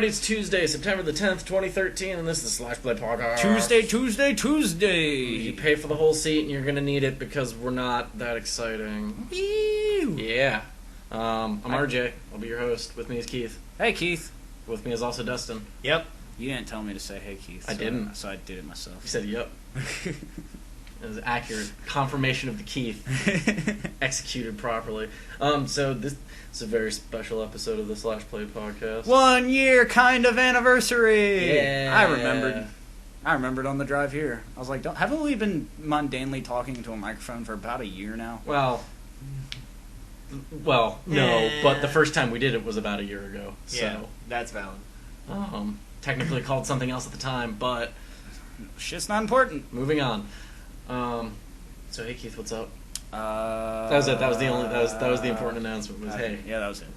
everybody, it's Tuesday, September the 10th, 2013, and this is the Slashplayed Podcast. Tuesday. You pay for the whole seat, and you're going to need it because we're not that exciting. Woo! Yeah. I'm RJ. I'll be your host. With me is Keith. Hey, Keith. With me is also Dustin. Yep. You didn't tell me to say hey, Keith. I didn't. So I did it myself. You said yep. It was accurate. Confirmation of the Keith. Executed properly. So this is a very special episode of the Slashplayed Podcast. 1 year kind of anniversary. Yeah. I remembered on the drive here. I was like, haven't we been mundanely talking into a microphone for about a year now? Well, no, but the first time we did it was about a year ago. So. Yeah, that's valid. Technically called something else at the time, but shit's not important. Moving on. So hey Keith, what's up? That was it. That was the important announcement. Was hey. Yeah, that was it.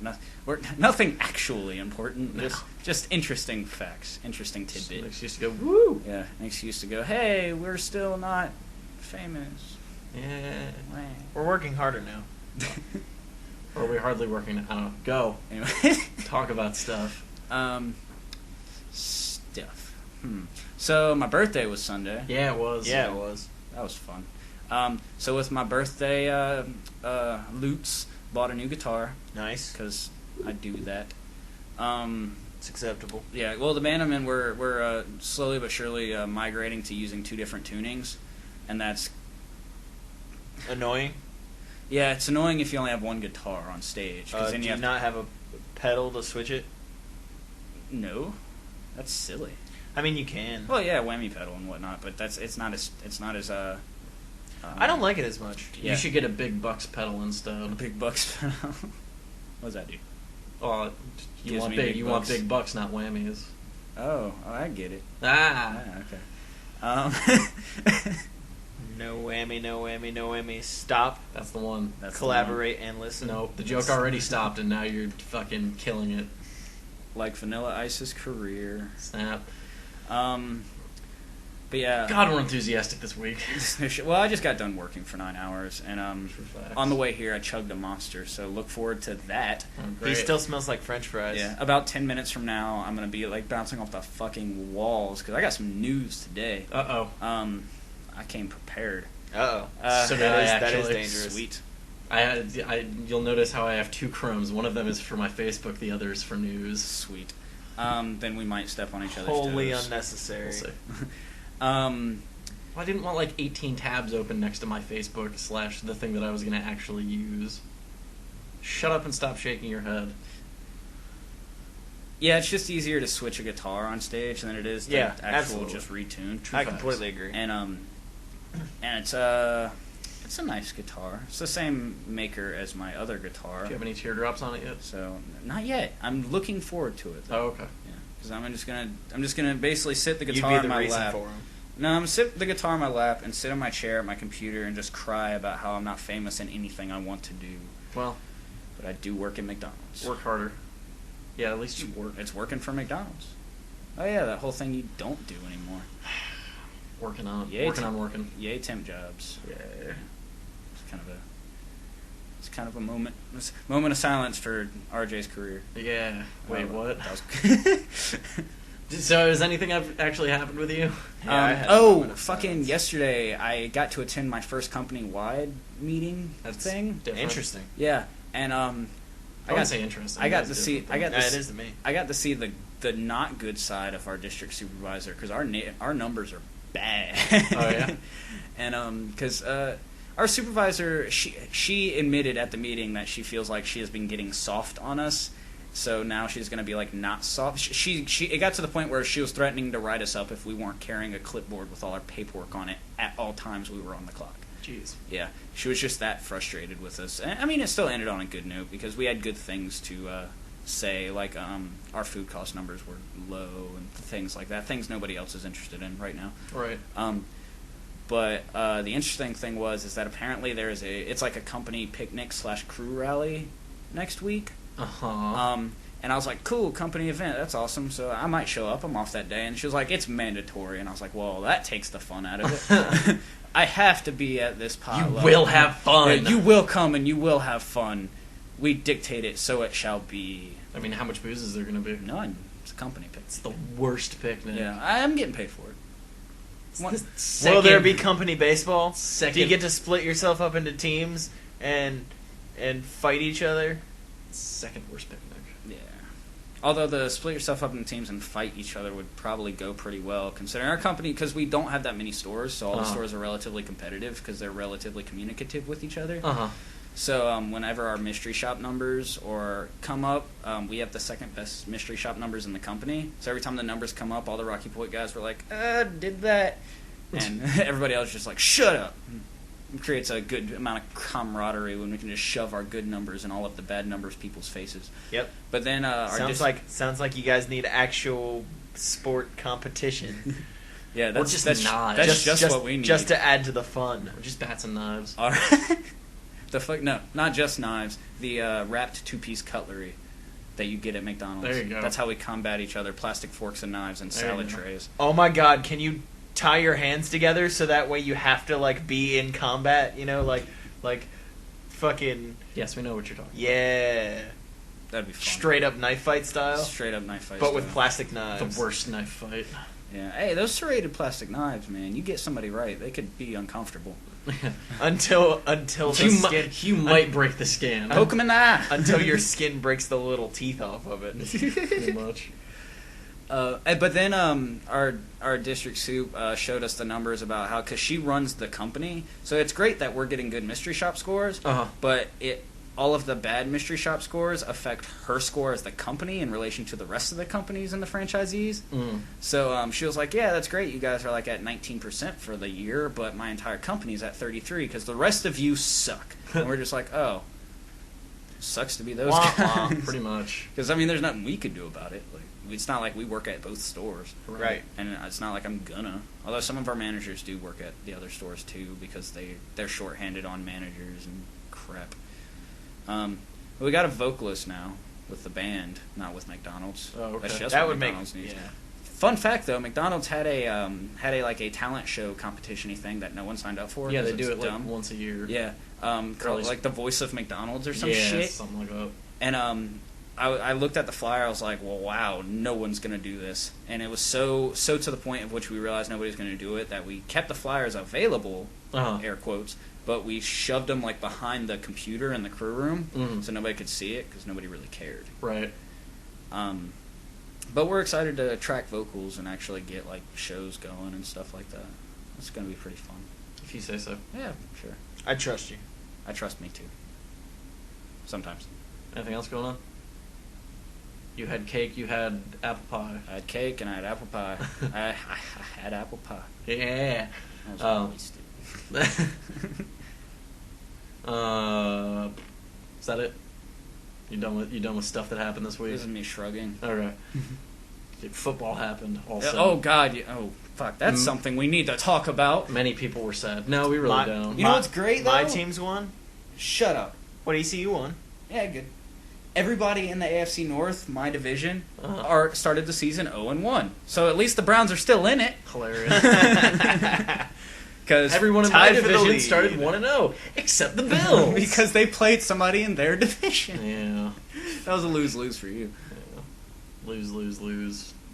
Nothing actually important. No. Just interesting facts. Interesting tidbit. An excuse to go woo. Yeah, an excuse to go. Hey, we're still not famous. Yeah. We're working harder now. Or are we hardly working? I don't know. Go. Anyway, talk about stuff. Stuff. So my birthday was Sunday. Yeah, it was. Yeah, it was. That was fun. So with my birthday loots, bought a new guitar. Nice. Because I do that. It's acceptable. Yeah, well, the band I'm in, we're slowly but surely migrating to using two different tunings, and that's annoying. Yeah, it's annoying if you only have one guitar on stage. Then do you not have a pedal to switch it? No, that's silly. I mean, you can. Well, yeah, whammy pedal and whatnot, but it's not as I don't like it as much. Yeah. You should get a big bucks pedal instead. A big bucks pedal. What does that do? You want big bucks, not whammies. Oh, I get it. Okay. No whammy. Stop. That's the one. That's collaborate and listen. No, the joke already stopped, and now you're fucking killing it. Like Vanilla Ice's career. Snap. But yeah. God, we're enthusiastic this week. Well, I just got done working for 9 hours, and on the way here I chugged a Monster, so look forward to that. Oh, he still smells like French fries. Yeah, about 10 minutes from now, I'm going to be like bouncing off the fucking walls, because I got some news today. Uh-oh. I came prepared. Uh-oh. So that is dangerous. Sweet. You'll notice how I have two Chromes. One of them is for my Facebook, the other is for news. Sweet. Then we might step on each other's Wholly toes. unnecessary. We'll see. I didn't want like 18 tabs open next to my Facebook / the thing that I was going to actually use. Shut up and stop shaking your head. Yeah, it's just easier to switch a guitar on stage than it is to absolutely. just retune. I completely agree. And it's a nice guitar. It's the same maker as my other guitar. Do you have any teardrops on it yet? So not yet. I'm looking forward to it. Oh, okay. Yeah, because I'm just gonna basically sit the guitar You'd be in the my reason lap. for him. No, I'm gonna sit the guitar in my lap and sit on my chair at my computer and just cry about how I'm not famous in anything I want to do. Well, but I do work at McDonald's. Work harder. Yeah, at least you work. It's working for McDonald's. Oh yeah, that whole thing you don't do anymore. Working on working. Yay, temp jobs. Yeah. It's kind of a moment of silence for RJ's career. Yeah. Wait, what? That was So, has anything actually happened with you? Yeah, fucking yesterday, I got to attend my first company-wide meeting thing. Different. Interesting. Yeah, and I wouldn't say interesting. I got to see. It is to me. I got to see the not good side of our district supervisor because our numbers are bad. Oh yeah. And because our supervisor, she admitted at the meeting that she feels like she has been getting soft on us. So now she's going to be like not soft. It got to the point where she was threatening to write us up if we weren't carrying a clipboard with all our paperwork on it at all times we were on the clock. Jeez. Yeah, she was just that frustrated with us. And, I mean, it still ended on a good note because we had good things to say, like our food cost numbers were low and things like that. Things nobody else is interested in right now. Right. But the interesting thing is that apparently it's like a company picnic / crew rally next week. Uh-huh. And I was like, cool, company event, that's awesome, so I might show up, I'm off that day. And she was like, it's mandatory. And I was like, well, that takes the fun out of it. I have to be at this potluck. You will have fun. Yeah, you will come and you will have fun. We dictate it, so it shall be. I mean, how much booze is there going to be? None. It's a company pick. It's the worst pick, man. Yeah, I'm getting paid for it. Will there be company baseball? Second. Do you get to split yourself up into teams and fight each other? Second worst pick, Nick. Yeah. Although the split yourself up into teams and fight each other would probably go pretty well, considering our company, because we don't have that many stores, so all the stores are relatively competitive because they're relatively communicative with each other. So whenever our mystery shop numbers come up, we have the second best mystery shop numbers in the company. So every time the numbers come up, all the Rocky Point guys were like, did that. And everybody else just like, shut up. It creates a good amount of camaraderie when we can just shove our good numbers and all of the bad numbers people's faces. Yep. But then sounds like you guys need actual sport competition. Yeah, that's just that's knives. That's just what we need. Just to add to the fun. Or just bats and knives. All right. No, not just knives. The wrapped two-piece cutlery that you get at McDonald's. There you go. That's how we combat each other. Plastic forks and knives and salad trays. Oh my God! Can you tie your hands together so that way you have to like be in combat? You know, like fucking. Yes, we know what you're talking. Yeah. That'd be fun. Straight up knife fight style. Straight up knife fight. But with plastic about. knives. The worst knife fight. Yeah. Hey, those serrated plastic knives, man. You get somebody right, they could be uncomfortable. until the skin. You might break the skin. Poke them in the eye. Until your skin breaks the little teeth off of it. Pretty much. But then our district soup showed us the numbers about how, because she runs the company, so it's great that we're getting good mystery shop scores, but all of the bad mystery shop scores affect her score as the company in relation to the rest of the companies and the franchisees. So she was like, yeah, that's great, you guys are like at 19% for the year, but my entire company's at 33% because the rest of you suck. And we're just like, oh, sucks to be those guys. Pretty much. Because I mean, there's nothing we could do about it. Like, it's not like we work at both stores, Right. And it's not like I'm gonna. Although some of our managers do work at the other stores too, because they're shorthanded on managers and crap. We got a vocalist now with the band, not with McDonald's. Oh, okay. That's just That what would McDonald's make. needs. Yeah. Fun fact though, McDonald's had a talent show competition-y thing that no one signed up for. Yeah, they 'cause do it's it dumb. like once a year. Yeah, called like the Voice of McDonald's or some yeah, shit. something like that. And I looked at the flyer. I was like, well, wow, no one's going to do this. And it was so to the point of which we realized nobody's going to do it that we kept the flyers available, air quotes, but we shoved them like behind the computer in the crew room so nobody could see it because nobody really cared. Right. But we're excited to track vocals and actually get like shows going and stuff like that. It's going to be pretty fun. If you say so. Yeah, sure. I trust you. I trust me too. Sometimes. Anything else going on? You had cake, you had apple pie. I had cake and I had apple pie. I had apple pie. Yeah. That was wasted. Is that it? You done with stuff that happened this week? This is me shrugging. All right. Football happened also. Oh God! Oh fuck! That's something we need to talk about. Many people were sad. No, we really don't. You know what's great though? My team's won. Shut up. What, ECU won? Yeah, good. Everybody in the AFC North, my division, started the season 0-1. So at least the Browns are still in it. Hilarious. Because everyone in my division started 1-0, except the Bills. Because they played somebody in their division. Yeah. That was a lose-lose for you. Yeah. Lose.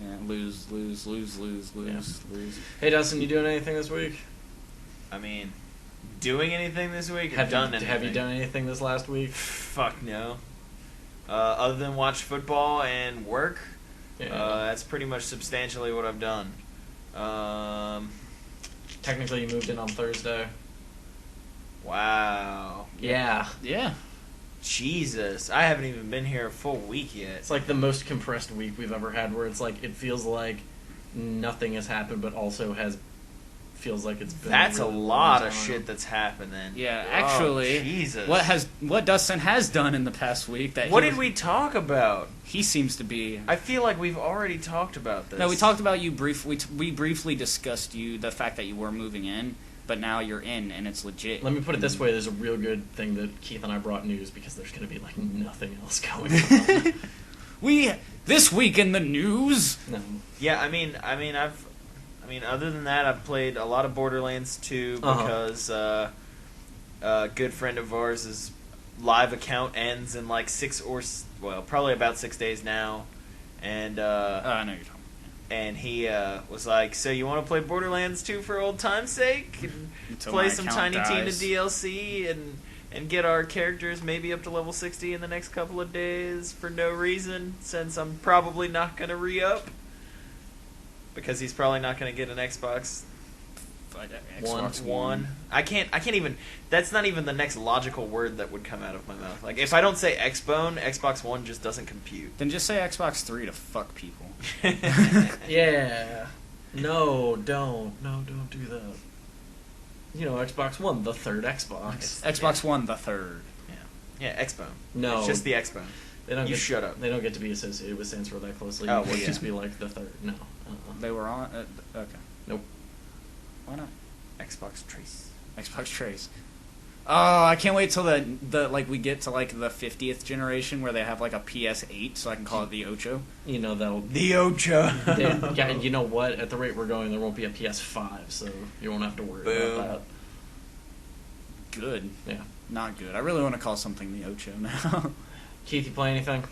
Yeah, lose. Hey, Dustin, you doing anything this week? I mean, doing anything this week? Have you done anything this last week? Fuck no. Other than watch football and work, that's pretty much substantially what I've done. Technically, you moved in on Thursday. Wow. Yeah. Jesus, I haven't even been here a full week yet. It's like the most compressed week we've ever had, where it's like it feels like nothing has happened, but also feels like it's been. That's really a lot of time. shit that's happening. Yeah, actually, Jesus. What Dustin has done in the past week that what did we talk about? He seems to be. I feel like we've already talked about this. No, we talked about you briefly. We briefly discussed the fact that you were moving in, but now you're in and it's legit. Let me put it this way: there's a real good thing that Keith and I brought news because there's going to be like nothing else going on. This week in the news. No. Yeah, I mean, other than that, I've played a lot of Borderlands 2 because a good friend of ours' live account ends in like probably about 6 days now, and I know you're talking. and he was like, "So you want to play Borderlands 2 for old time's sake, and play some Tiny Tina DLC, and get our characters maybe up to level 60 in the next couple of days for no reason, since I'm probably not gonna re-up because he's probably not gonna get an Xbox One. I can't even. That's not even the next logical word that would come out of my mouth. Like, if I don't say Xbox One just doesn't compute. Then just say Xbox 3 to fuck people. Yeah. No, don't do that. You know, Xbox One, the third Xbox. Xbox One, the third. Yeah, Xbone. No. It's just the Xbone. Shut up. They don't get to be associated with Saints Row that closely. Oh, It well, would just be like the third. No. They were on... okay. Nope. Why not? Xbox Trace. Xbox Trace. Oh, I can't wait till we get to like the 50th generation where they have like a PS8, so I can call it the Ocho. You know, that'll... The Ocho! Yeah, and you know what? At the rate we're going, there won't be a PS5, so you won't have to worry about that. Good. Yeah. Not good. I really want to call something the Ocho now. Keith, you play anything?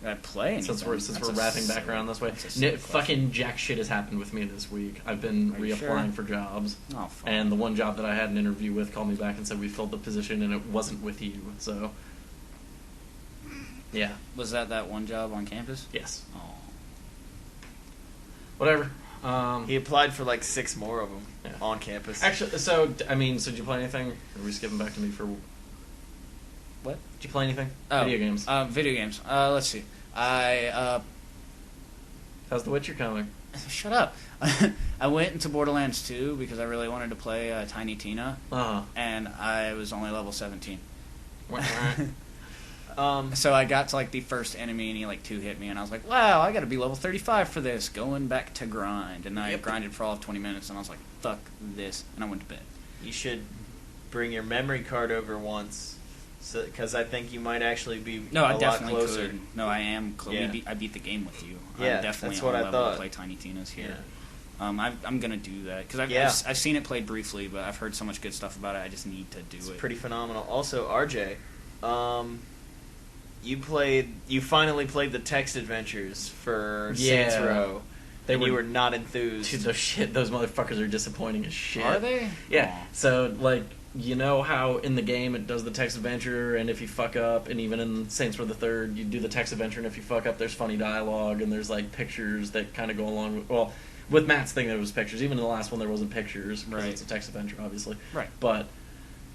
I play anything. Since we're wrapping back around this way. Fucking jack shit has happened with me this week. I've been reapplying for jobs. Oh, fuck. And the one job that I had an interview with called me back and said we filled the position and it wasn't with you. So, yeah. Was that one job on campus? Yes. Oh. Whatever. He applied for like 6 more of them on campus. Actually, so did you play anything? Or are we skipping back to me for... What? Did you play anything? Oh, Video games. Video games. Let's see. How's The Witcher coming? Shut up. I went into Borderlands 2 because I really wanted to play Tiny Tina. Uh-huh. And I was only level 17. So I got to like the first enemy and he like 2-hit me and I was like, wow, I gotta be level 35 for this. Going back to grind. And I grinded for all of 20 minutes and I was like, fuck this. And I went to bed. You should bring your memory card over once. Because I think you might actually be a lot closer. Could. No, I am close. Yeah. I beat the game with you. Yeah, I'm definitely that's what on I level thought. to play Tiny Tina's here. Yeah. I'm going to do that. Because I've seen it played briefly, but I've heard so much good stuff about it, I just need to do it. It's pretty phenomenal. Also, RJ, you finally played the text adventures for Saints Row. You were not enthused. Dude, those motherfuckers are disappointing as shit. Are they? Yeah. Aww. So, like, you know how in the game it does the text adventure, and if you fuck up, and even in Saints Row the Third, you do the text adventure, and if you fuck up, there's funny dialogue, and there's, like, pictures that kind of go along with... Well, with Matt's thing, there was pictures. Even in the last one, there wasn't pictures, because it's a text adventure, obviously. Right. But,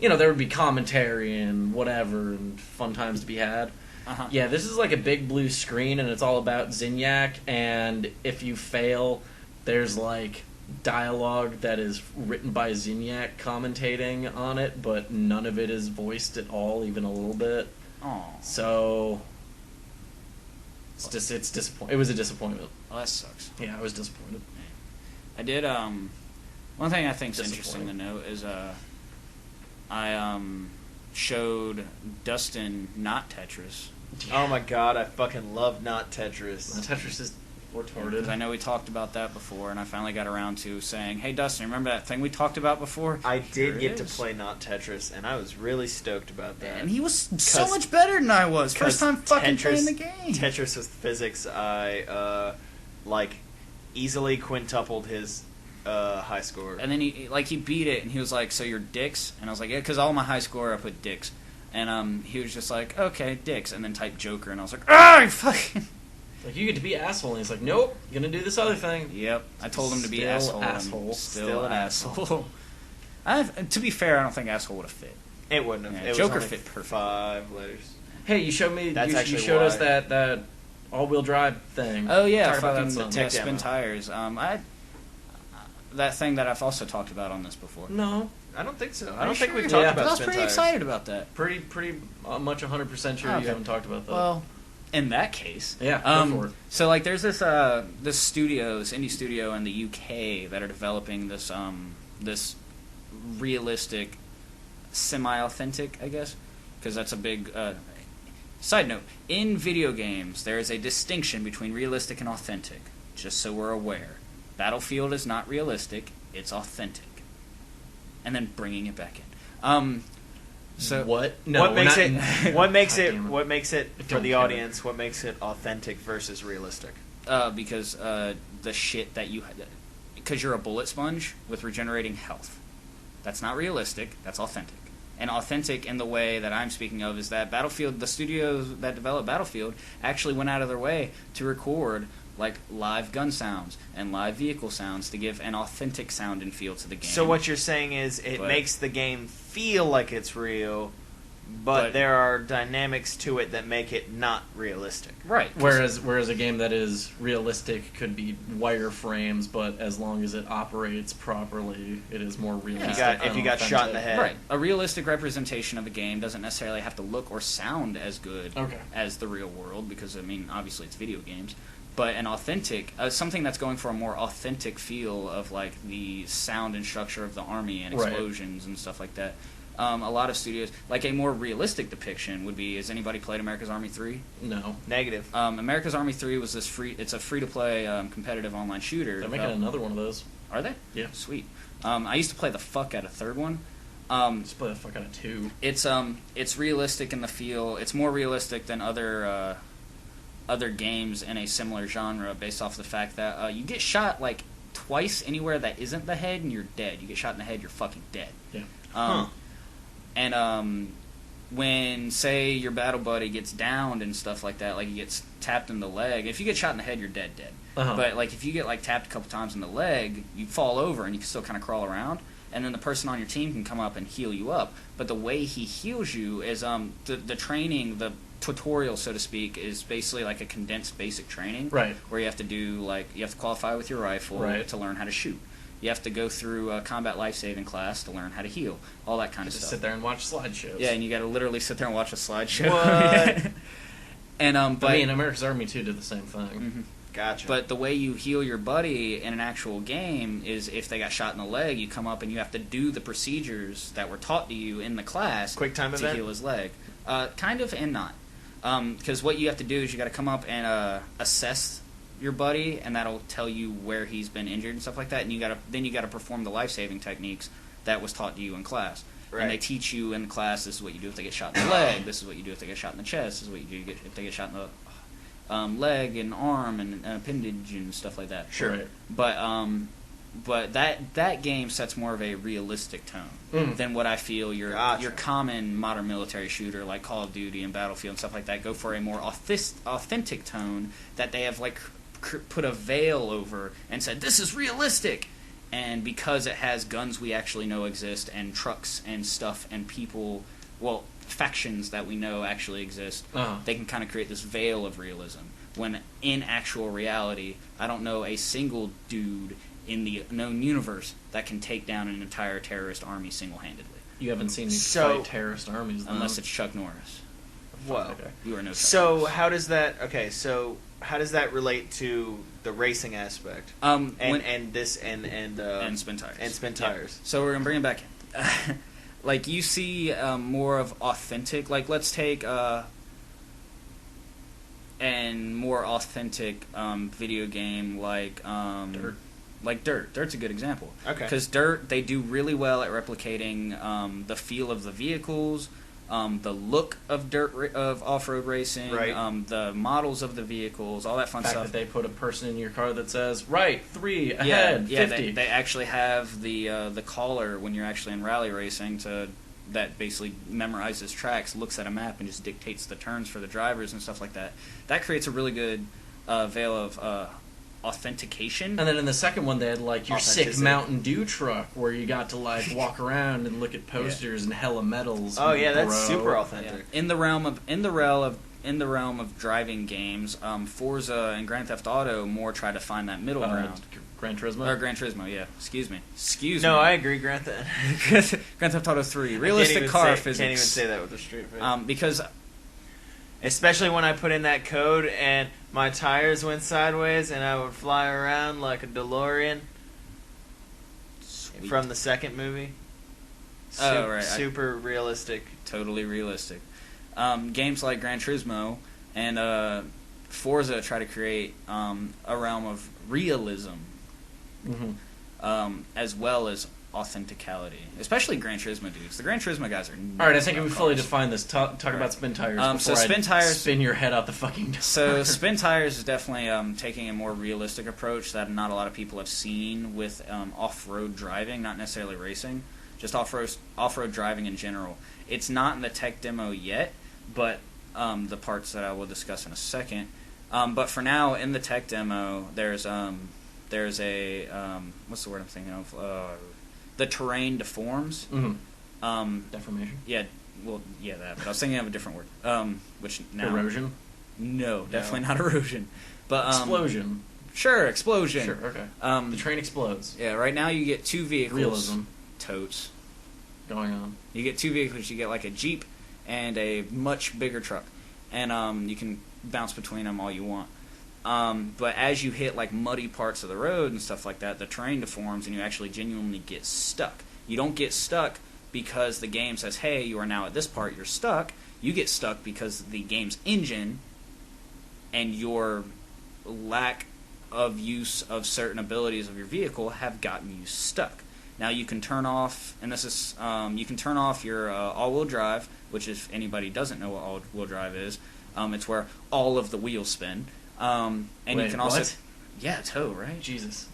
you know, there would be commentary and whatever, and fun times to be had. Uh-huh. Yeah, this is like a big blue screen, and it's all about Zinyak, and if you fail, there's, like... dialogue that is written by Zinyak commentating on it, but none of it is voiced at all, even a little bit. Oh, so it's disappointing. It was a disappointment. well, that sucks. Yeah, I was disappointed. I did. One thing I think is interesting to note is I showed Dustin not Tetris. Oh my god, I fucking love not Tetris. Tetris is retarded. Because I know we talked about that before, and I finally got around to saying, "Hey, Dustin, remember that thing we talked about before?" I did get to play not Tetris, and I was really stoked about that. And he was so much better than I was. First time fucking playing the game. Tetris with physics, I easily quintupled his high score. And then he beat it, and he was like, "So you're dicks?" And I was like, "Yeah," because all my high score I put dicks. And he was just like, "Okay, dicks," and then typed Joker, and I was like, "Ah, you fucking." Like, you get to be asshole, and he's like, nope, gonna do this other thing. Yep, I told him to be asshole. Still an asshole. To be fair, I don't think asshole would have fit. It wouldn't have. Yeah, it Joker was only fit perfect. 5 letters. Hey, you showed me. That's you showed us that all-wheel drive thing. Oh yeah, Talk about that some. yeah, spin tires. That thing that I've also talked about on this before. No, I don't think so. Are I don't you think sure? we've talked Yeah. about I was spin pretty tires. excited about that. pretty much 100% sure Okay. you haven't talked about that. Well, in that case, yeah, go for it. So like, there's this indie studio in the UK that are developing this this realistic, semi-authentic, I guess, because that's a big side note. In video games, there is a distinction between realistic and authentic. Just so we're aware, Battlefield is not realistic; it's authentic, and then bringing it back in. So what? No, what makes not, it? What makes it? damn it. What makes it for Don't the care. audience? What makes it authentic versus realistic? because the shit that because you're a bullet sponge with regenerating health. That's not realistic. That's authentic. And authentic in the way that I'm speaking of is that Battlefield, the studios that developed Battlefield, actually went out of their way to record like live gun sounds and live vehicle sounds to give an authentic sound and feel to the game. So what you're saying is it makes the game feel like it's real, but there are dynamics to it that make it not realistic. Right. Whereas a game that is realistic could be wireframes, but as long as it operates properly, it is more realistic. If you got shot in the head. Right. A realistic representation of a game doesn't necessarily have to look or sound as good as the real world, because, I mean, obviously it's video games. But an authentic, something that's going for a more authentic feel of, like, the sound and structure of the army and explosions and stuff like that. A lot of studios, like a more realistic depiction would be, has anybody played America's Army 3? No. Negative. America's Army 3 was it's a free-to-play competitive online shooter. They're making another one of those. Are they? Yeah. Sweet. I used to play the fuck out of third one. Just play the fuck out of 2. It's realistic in the feel. It's more realistic than other games in a similar genre based off the fact that you get shot like twice anywhere that isn't the head and you're dead. You get shot in the head, you're fucking dead. Yeah. And when, say, your battle buddy gets downed and stuff like that, like he gets tapped in the leg, if you get shot in the head, you're dead. But like if you get like tapped a couple times in the leg, you fall over and you can still kind of crawl around, and then the person on your team can come up and heal you up. But the way he heals you is the training, the tutorial, so to speak, is basically like a condensed basic training, right? Where you have to qualify with your rifle to learn how to shoot. You have to go through a combat life-saving class to learn how to heal, all that kind of stuff. Sit there and watch slideshows. Yeah, and you got to literally sit there and watch a slideshow. What? And but I mean, America's Army 2 did the same thing. Mm-hmm. Gotcha. But the way you heal your buddy in an actual game is if they got shot in the leg, you come up and you have to do the procedures that were taught to you in the class quick time event? Heal his leg. Kind of and not. Because what you have to do is you got to come up and assess your buddy, and that'll tell you where he's been injured and stuff like that. And you got to perform the life-saving techniques that was taught to you in class. Right. And they teach you in class, this is what you do if they get shot in the leg. This is what you do if they get shot in the chest. This is what you do if they get shot in the leg and arm and appendage and stuff like that. Sure. Right. But that game sets more of a realistic tone than what I feel your common modern military shooter like Call of Duty and Battlefield and stuff like that go for a more authentic tone that they have like put a veil over and said this is realistic, and because it has guns we actually know exist and trucks and stuff and people, well, factions that we know actually exist, they can kind of create this veil of realism when in actual reality I don't know a single dude in the known universe that can take down an entire terrorist army single-handedly. You haven't seen me fight terrorist armies, though. Unless it's Chuck Norris. Well, you are no Chuck so Norris. how does that relate to the racing aspect? And spin tires. And spin tires. Yeah. So we're gonna bring it back in. Like you see more of authentic. Like let's take and more authentic video game like Dirt. Like Dirt. Dirt's a good example. Okay. Because Dirt, they do really well at replicating the feel of the vehicles, the look of of off-road racing, the models of the vehicles, all that fun stuff. That they put a person in your car that says, right, 3, ahead, 50. They actually have the caller when you're actually in rally racing that basically memorizes tracks, looks at a map, and just dictates the turns for the drivers and stuff like that. That creates a really good veil of authentication. And then in the second one they had like your sick Mountain Dew truck where you got to like walk around and look at posters and hella medals. Oh yeah, that's super authentic. Yeah. In the realm of driving games, Forza and Grand Theft Auto more try to find that middle ground. Gran Turismo? Or Gran Turismo, yeah. Excuse me. No, I agree, Grand Theft Auto 3. Realistic car physics. Can't even say that with a straight face. Because especially when I put in that code and my tires went sideways and I would fly around like a DeLorean. Sweet. From the second movie. Super realistic. Totally realistic. Games like Gran Turismo and Forza try to create a realm of realism, as well as authenticality, especially Gran Turismo dudes. The Gran Turismo guys are nuts. All right, I think if we fully define this, talk about spin tires before so spin tires, spin your head out the fucking door. So spin tires is definitely taking a more realistic approach that not a lot of people have seen with off-road driving, not necessarily racing, just off-road driving in general. It's not in the tech demo yet, but the parts that I will discuss in a second. But for now, in the tech demo, there's a what's the word I'm thinking of? The terrain deforms. Mm-hmm. Deformation. Yeah, well, yeah, that. But I was thinking of a different word. Which now erosion. No, definitely not erosion. But explosion. Sure, explosion. Sure, okay. The train explodes. Yeah, right now you get two vehicles. Realism. Totes. Going on. You get two vehicles. You get like a Jeep and a much bigger truck, and you can bounce between them all you want. But as you hit like muddy parts of the road and stuff like that, the terrain deforms and you actually genuinely get stuck. You don't get stuck because the game says, hey, you are now at this part, you're stuck. You get stuck because the game's engine and your lack of use of certain abilities of your vehicle have gotten you stuck. Now you can turn off, and this is, you can turn off your all-wheel drive, which if anybody doesn't know what all-wheel drive is, it's where all of the wheels spin. And wait, you can also, what? Yeah, toe, right? Jesus.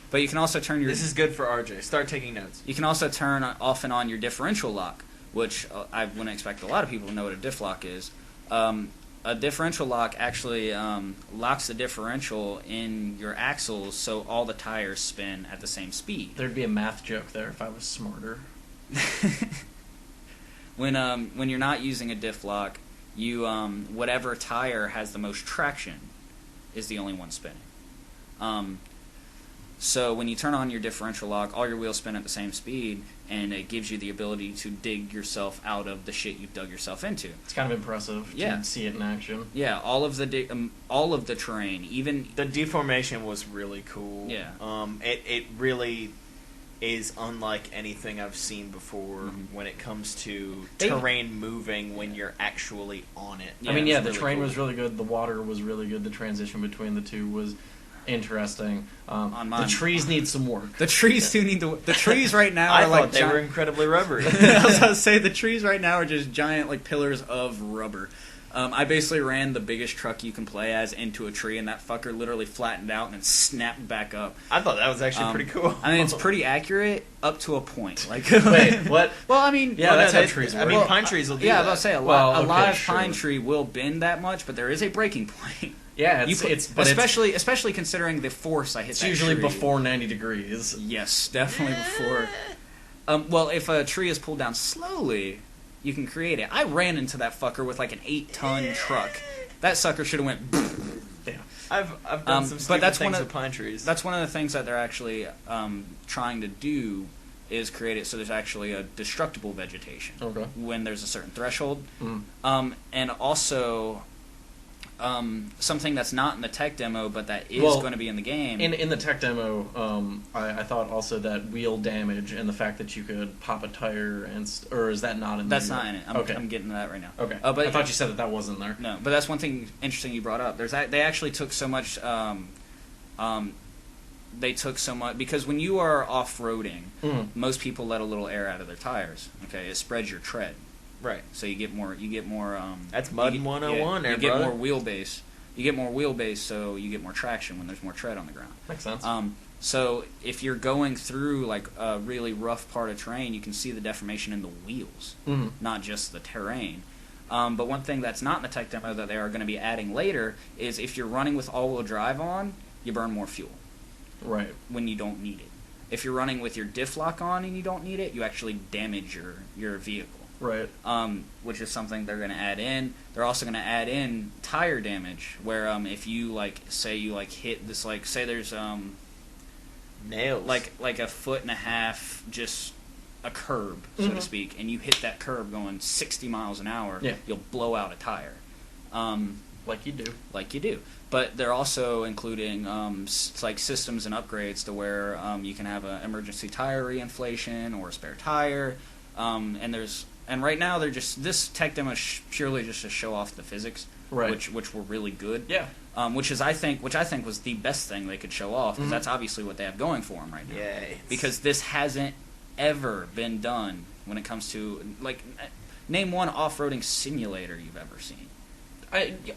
But you can also turn your. This is good for RJ. Start taking notes. You can also turn off and on your differential lock, which I wouldn't expect a lot of people to know what a diff lock is. A differential lock actually locks the differential in your axles, so all the tires spin at the same speed. There'd be a math joke there if I was smarter. When you're not using a diff lock, you whatever tire has the most traction is the only one spinning. So when you turn on your differential lock, all your wheels spin at the same speed, and it gives you the ability to dig yourself out of the shit you've dug yourself into. It's kind of impressive to see it in action. Yeah, all of the terrain, even the deformation was really cool. Yeah, it really is unlike anything I've seen before when it comes to terrain moving when you're actually on it. Yeah, I mean, the really terrain was really good. The water was really good. The transition between the two was interesting. The trees need some work. The trees do need the trees right now I are like thought they were incredibly rubbery. I was about to say the trees right now are just giant like pillars of rubber. I basically ran the biggest truck you can play as into a tree, and that fucker literally flattened out and then snapped back up. I thought that was actually pretty cool. I mean, it's pretty accurate up to a point. Like, wait, what? Well, I mean, that's how trees work. I mean, pine trees will do that. Yeah, I was about to say a live pine tree will bend that much, but there is a breaking point. Yeah, especially considering the force I hit. It's usually tree. Before 90 degrees. Yes, definitely before. Well, if a tree is pulled down slowly, you can create it. I ran into that fucker with like an 8-ton truck. That sucker should have went. Yeah. I've done some stupid things with pine trees. That's one of the things that they're actually trying to do is create it so there's actually a destructible vegetation when there's a certain threshold. And also something that's not in the tech demo but that is going to be in the game. In the tech demo, I thought also that wheel damage and the fact that you could pop a tire or is that not in there? That's not in it. I'm getting to that right now. Okay. But I thought you said that wasn't there. No, but that's one thing interesting you brought up. They actually took so much because when you are off-roading, most people let a little air out of their tires. Okay, it spreads your tread. Right. So you get more. That's mud 101. You get more wheelbase. You get more wheelbase, so you get more traction when there's more tread on the ground. Makes sense. So if you're going through like a really rough part of terrain, you can see the deformation in the wheels, not just the terrain. But one thing that's not in the tech demo that they are going to be adding later is if you're running with all-wheel drive on, you burn more fuel. Right. When you don't need it. If you're running with your diff lock on and you don't need it, you actually damage your vehicle. Right. Which is something they're going to add in. They're also going to add in tire damage, where if you say you hit this say there's nails like a 1.5 foot just a curb so to speak, and you hit that curb going 60 miles an hour, you'll blow out a tire. Like you do. But they're also including systems and upgrades to where you can have an emergency tire reinflation or a spare tire, and right now they're just this tech demo is purely just to show off the physics, which were really good. Yeah. Which I think was the best thing they could show off because that's obviously what they have going for them right now. Yeah. Because this hasn't ever been done when it comes to, like, name one off-roading simulator you've ever seen.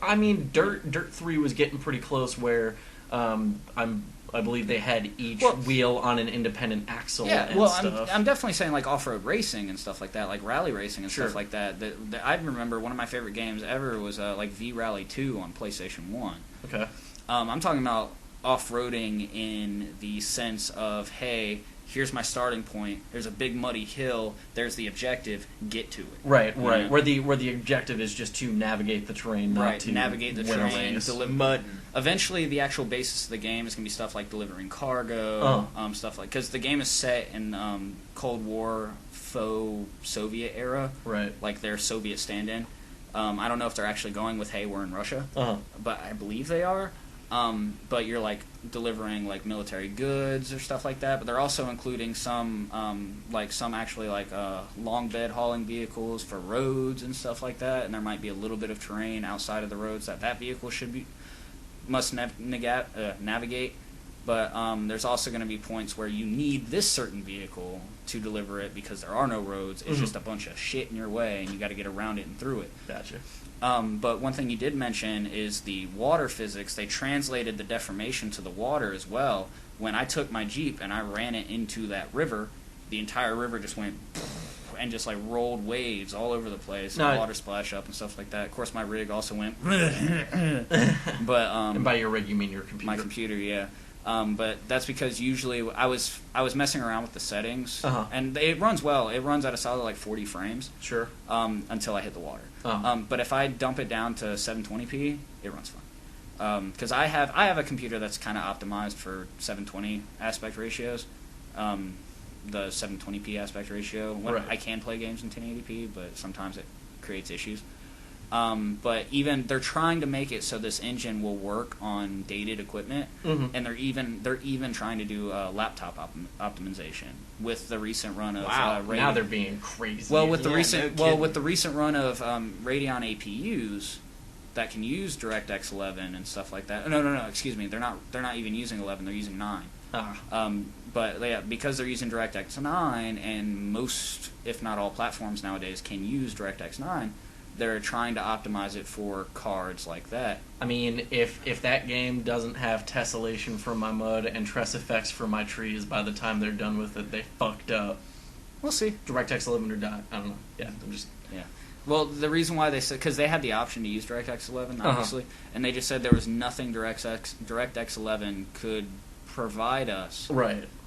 I mean, Dirt 3 was getting pretty close where I believe they had each wheel on an independent axle. Yeah, and stuff. I'm definitely saying like off-road racing and stuff like that, like rally racing and Sure. stuff like that. I remember one of my favorite games ever was like V-Rally 2 on PlayStation 1. Okay. I'm talking about off-roading in the sense of, hey, here's my starting point. There's a big muddy hill. There's the objective. Get to it. Right. Yeah. Where the objective is just to navigate the terrain, not to navigate the win a terrain, race. deliver. Eventually, the actual basis of the game is gonna be stuff like delivering cargo, stuff like, because the game is set in Cold War faux Soviet era, Right. like their Soviet stand-in. I don't know if they're actually going with, hey, we're in Russia, but I believe they are. But you're like delivering like military goods or stuff like that. But they're also including some actually long bed hauling vehicles for roads and stuff like that. And there might be a little bit of terrain outside of the roads that vehicle must navigate. But there's also going to be points where you need this certain vehicle to deliver it because there are no roads. It's just a bunch of shit in your way, and you got to get around it and through it. Gotcha. But one thing you did mention is the water physics. They translated the deformation to the water as well. When I took my Jeep and I ran it into that river, the entire river just went and just like rolled waves all over the place, and water splash up and stuff like that. Of course, my rig also went. But and by your rig, you mean your computer? My computer, yeah. But that's because usually I was messing around with the settings, and it runs well. It runs at a solid like 40 frames. Sure. Until I hit the water. But if I dump it down to 720p, it runs fine. Because I have a computer that's kind of optimized for 720 aspect ratios. The 720p aspect ratio. Right. I can play games in 1080p, but sometimes it creates issues. But even they're trying to make it so this engine will work on dated equipment, and they're even trying to do laptop optimization with the recent run of now they're being crazy. Well, with the recent run of Radeon APUs that can use DirectX 11 and stuff like that. No, excuse me. They're not even using 11. They're using 9. But yeah, because they're using DirectX 9, and most, if not all, platforms nowadays can use DirectX 9. They're trying to optimize it for cards like that. I mean, if that game doesn't have tessellation for my mud and tress effects for my trees by the time they're done with it, they fucked up. We'll see. DirectX 11 or die. I don't know. Yeah, Well, the reason why they said, because they had the option to use DirectX 11, obviously, and they just said there was nothing DirectX 11 could provide us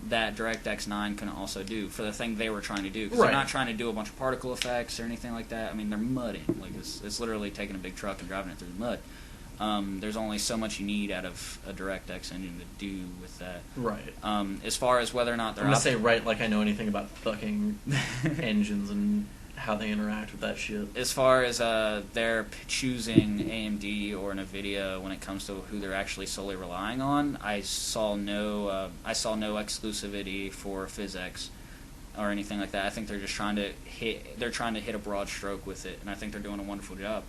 that DirectX 9 can also do for the thing they were trying to do. Because they're not trying to do a bunch of particle effects or anything like that. I mean, they're mudding. Like it's literally taking a big truck and driving it through the mud. There's only so much you need out of a DirectX engine to do with that. Right. As far as whether or not they're... I'm going to say like I know anything about fucking engines and how they interact with that shit. As far as they're choosing AMD or NVIDIA when it comes to who they're actually solely relying on, I saw no exclusivity for PhysX or anything like that. I think they're just trying to hit a broad stroke with it, and I think they're doing a wonderful job.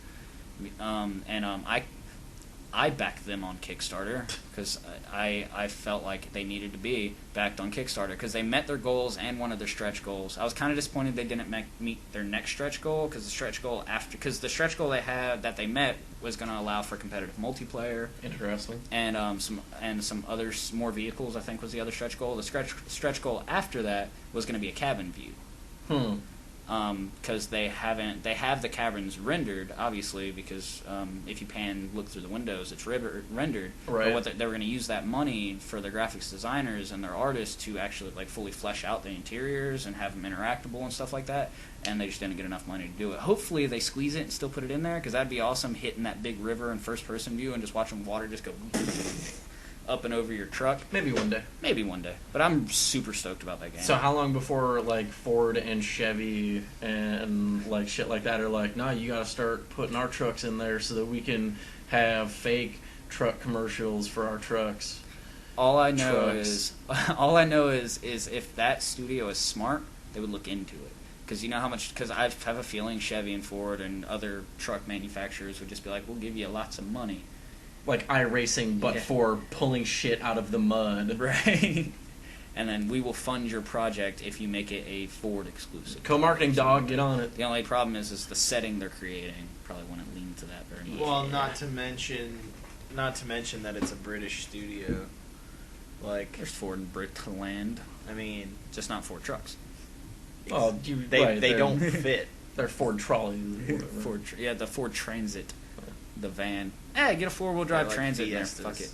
I backed them on Kickstarter because I felt like they needed to be backed on Kickstarter because they met their goals and one of their stretch goals. I was kind of disappointed they didn't meet their next stretch goal because the stretch goal they had that they met was going to allow for competitive multiplayer. Interesting. And some other more vehicles, I think, was the other stretch goal. The stretch goal after that was going to be a cabin view. Because they have the caverns rendered, obviously, because if you look through the windows, it's rendered. Right. But they were going to use that money for their graphics designers and their artists to actually like fully flesh out the interiors and have them interactable and stuff like that. And they just didn't get enough money to do it. Hopefully they squeeze it and still put it in there, because that'd be awesome, hitting that big river in first-person view and just watching water just go up and over your truck. Maybe one day. But I'm super stoked about that game. So how long before like Ford and Chevy and like shit like that are like, nah, you gotta start putting our trucks in there so that we can have fake truck commercials for our trucks? All I know is if that studio is smart, they would look into it. Because you know how much? Because I have a feeling Chevy and Ford and other truck manufacturers would just be like, we'll give you lots of money. Like iRacing, but for pulling shit out of the mud. Right. and then we will fund your project if you make it a Ford exclusive. Co-marketing dog, get on it. The only problem is the setting they're creating probably wouldn't lean to that very much. Well, not to mention that it's a British studio. Like, there's Ford in Britland. I mean, just not Ford trucks. Oh, they don't fit. They're Ford trolleys. The Ford Transit, the van. Hey, get a 4-wheel drive like Transit Fiestas. there. Fuck it.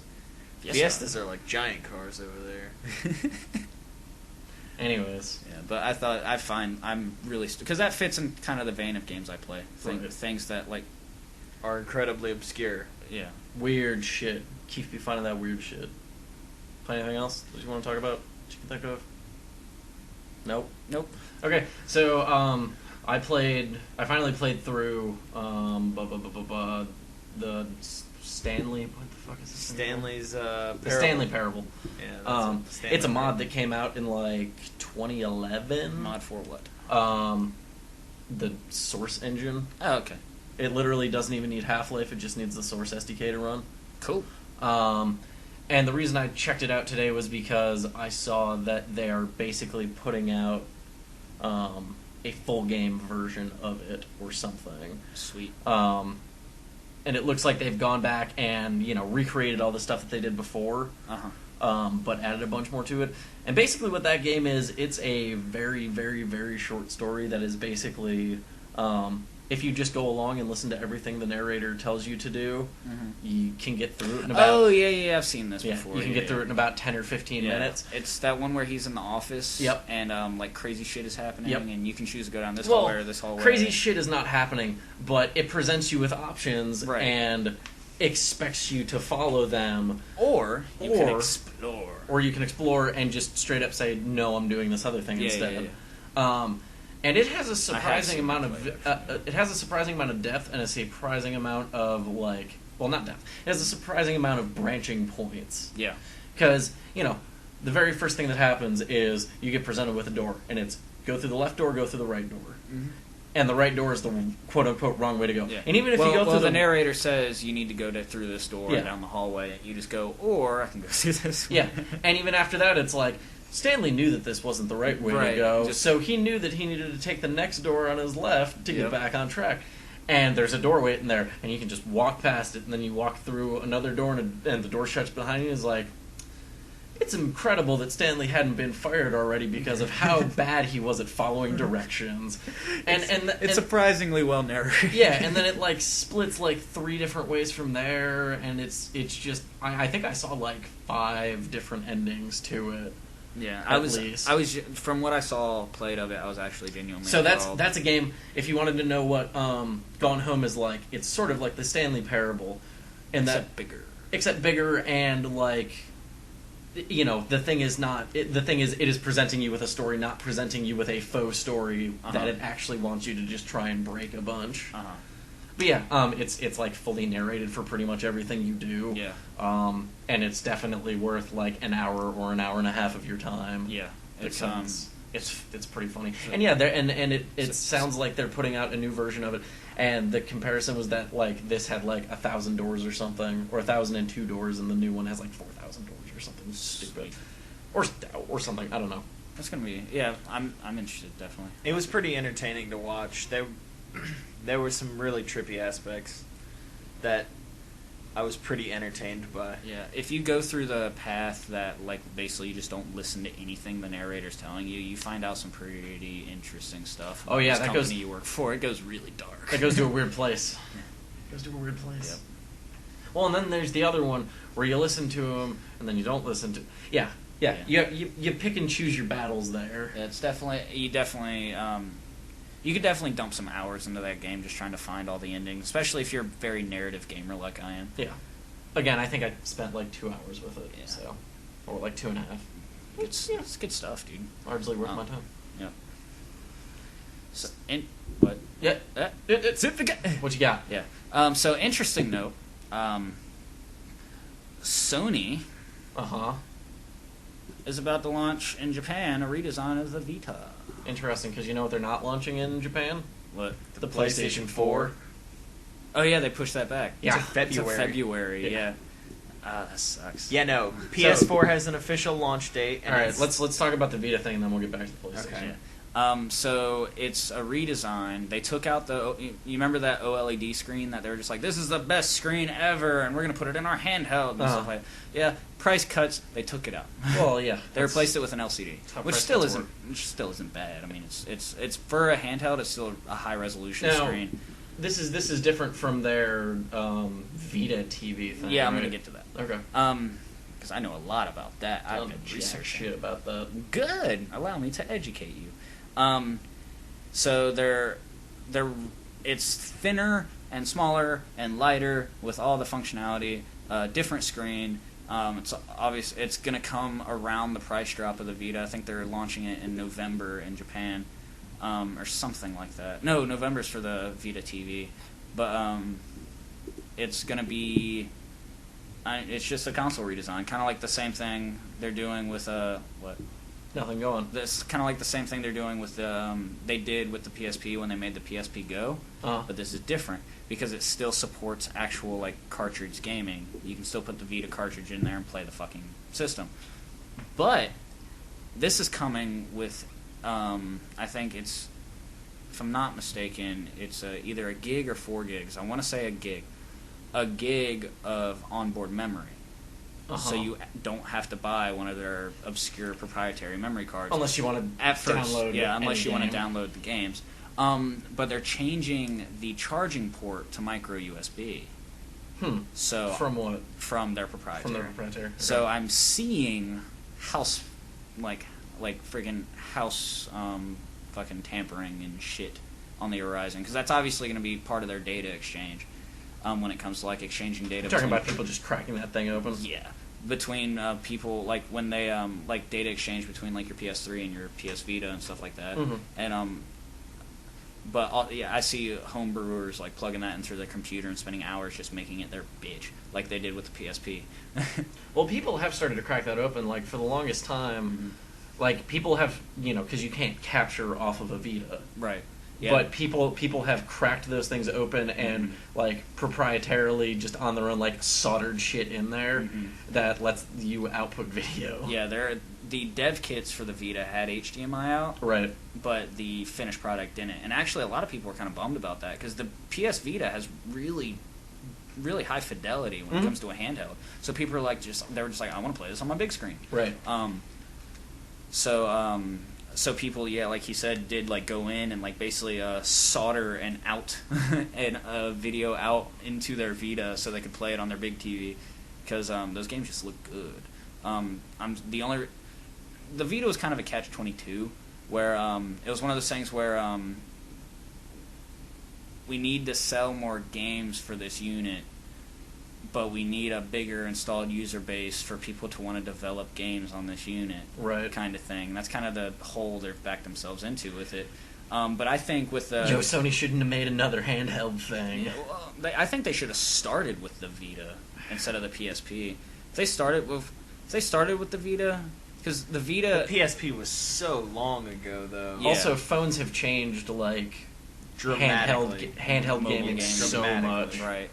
Fiestas are like giant cars over there. Anyways. Yeah, but I'm really because that fits in kind of the vein of games I play. Things that like are incredibly obscure. Yeah. Weird shit. Keith be finding that weird shit. Play anything else that you want to talk about that you can think of? Nope. Okay, so I finally played through the Stanley. What the fuck is this? Stanley's the Stanley Parable. Yeah. It's a mod that came out in like 2011. Mod for what? The Source engine. Oh, okay. It literally doesn't even need Half-Life. It just needs the Source SDK to run. Cool. And the reason I checked it out today was because I saw that they are basically putting out a full game version of it or something. Sweet. And it looks like they've gone back and, recreated all the stuff that they did before, but added a bunch more to it. And basically what that game is, it's a very, very, very short story that is basically... if you just go along and listen to everything the narrator tells you to do, you can get through it in about... Oh, yeah, I've seen this before. You can get through it in about 10 or 15 minutes. It's that one where he's in the office, Yep. And crazy shit is happening, Yep. and you can choose to go down this hallway or this hallway. Crazy shit is not happening, but it presents you with options and expects you to follow them. Or you can explore. Or you can explore and just straight up say, no, I'm doing this other thing instead. And it has a surprising amount of depth and a surprising amount of not depth. It has a surprising amount of branching points. Yeah. Because, the very first thing that happens is you get presented with a door, and it's go through the left door, go through the right door. Mm-hmm. And the right door is the quote-unquote wrong way to go. Yeah. And even if you go through the narrator says you need to go through this door and down the hallway, and you just go, or I can go through this way. Yeah. And even after that, it's like, Stanley knew that this wasn't the right way to go, so he knew that he needed to take the next door on his left to get back on track. And there's a doorway in there, and you can just walk past it, and then you walk through another door, and the door shuts behind you. It's like, it's incredible that Stanley hadn't been fired already because of how bad he was at following directions. And it's surprisingly well narrated. Yeah, and then it splits 3 different ways from there, and it's just I think I saw 5 different endings to it. Yeah, I was from what I saw played of it, I was actually genuinely. So that's a game. If you wanted to know what Gone Home is like, it's sort of like the Stanley Parable, except bigger, and the thing is it is presenting you with a story, not presenting you with a faux story that it actually wants you to just try and break a bunch. But yeah, it's fully narrated for pretty much everything you do. Yeah. And it's definitely worth an hour or an hour and a half of your time. Yeah. It's pretty funny. And yeah, it sounds like they're putting out a new version of it. And the comparison was that this had 1,000 doors or something, or 1,002 doors, and the new one has 4,000 doors or something stupid, or something. I don't know. That's gonna be I'm interested, definitely. It was pretty entertaining to watch. There were some really trippy aspects that I was pretty entertained by. Yeah, if you go through the path that basically you just don't listen to anything the narrator's telling you, you find out some pretty interesting stuff. Oh yeah, that company you work for. It goes really dark. It goes to a weird place. Yep. Well, and then there's the other one where you listen to them and then you don't listen to. Yeah. You pick and choose your battles there. Yeah, it's definitely you could definitely dump some hours into that game just trying to find all the endings, especially if you're a very narrative gamer like I am. Yeah. Again, I think I spent 2 hours with it, so or 2.5. It's good stuff, dude. Largely worth my time. Yeah. So, what? Yeah. What you got? Yeah. So interesting note. Sony. Is about to launch in Japan a redesign of the Vita. Interesting, because you know what they're not launching in Japan? What? The PlayStation 4. Oh yeah, they pushed that back. Yeah, to February. February, yeah. Ah, that sucks. Yeah, no. PS4 has an official launch date. And all right, let's talk about the Vita thing, and then we'll get back to the PlayStation. Okay. So it's a redesign. They took out you remember that OLED screen that they were just like, this is the best screen ever, and we're going to put it in our handheld and stuff like that. Yeah, price cuts, they took it out. Well, yeah. They replaced it with an LCD, which still isn't bad. I mean, it's for a handheld, it's still a high resolution screen. This is different from their Vita TV thing. Yeah, I'm going to get to that. Okay. Because I know a lot about that. I've been researching shit about that. Good. Allow me to educate you. So it's thinner and smaller and lighter with all the functionality. Different screen. It's obvious. It's gonna come around the price drop of the Vita. I think they're launching it in November in Japan, or something like that. No, November's for the Vita TV, but it's gonna be. It's just a console redesign, kind of like the same thing they're doing with what. Nothing going. This kind of like the same thing they're doing with they did with the PSP when they made the PSP Go, but this is different because it still supports actual like cartridge gaming. You can still put the Vita cartridge in there and play the fucking system. But this is coming with, I think it's, if I'm not mistaken, it's either a gig or 4 gigs. I want to say a gig of onboard memory. So you don't have to buy one of their obscure proprietary memory cards. Unless you want to download unless you want to download the games. But they're changing the charging port to micro USB. So from what? From their proprietary. From their proprietary. Okay. So I'm seeing house like friggin' house fucking tampering and shit on the horizon, because that's obviously going to be part of their data exchange. When it comes to like exchanging data. You're talking about people just cracking that thing open? Yeah. Between people, like when they like data exchange between like your PS3 and your PS Vita and stuff like that. Mm-hmm. And but I see home brewers like plugging that in through their computer and spending hours just making it their bitch, like they did with the PSP. Well, people have started to crack that open. Like for the longest time, like people have, because you can't capture off of a Vita, right? Yeah. But people have cracked those things open and like proprietarily just on their own like soldered shit in there that lets you output video. Yeah, the dev kits for the Vita had HDMI out, right? But the finished product didn't. And actually, a lot of people were kind of bummed about that because the PS Vita has really, really high fidelity when it comes to a handheld. So people are like, they were just like, I want to play this on my big screen, right? So people, like he said, did like go in and like basically solder and out and video out into their Vita so they could play it on their big TV, because those games just look good. The Vita was kind of a catch-22 where it was one of those things where we need to sell more games for this unit, but we need a bigger installed user base for people to want to develop games on this unit, right? Kind of thing. That's kind of the hole they've backed themselves into with it. But I think with Sony shouldn't have made another handheld thing. Yeah, well, I think they should have started with the Vita instead of the PSP. If they started with the Vita, because the Vita, the PSP was so long ago, though. Yeah. Also, phones have changed like handheld gaming so much, right?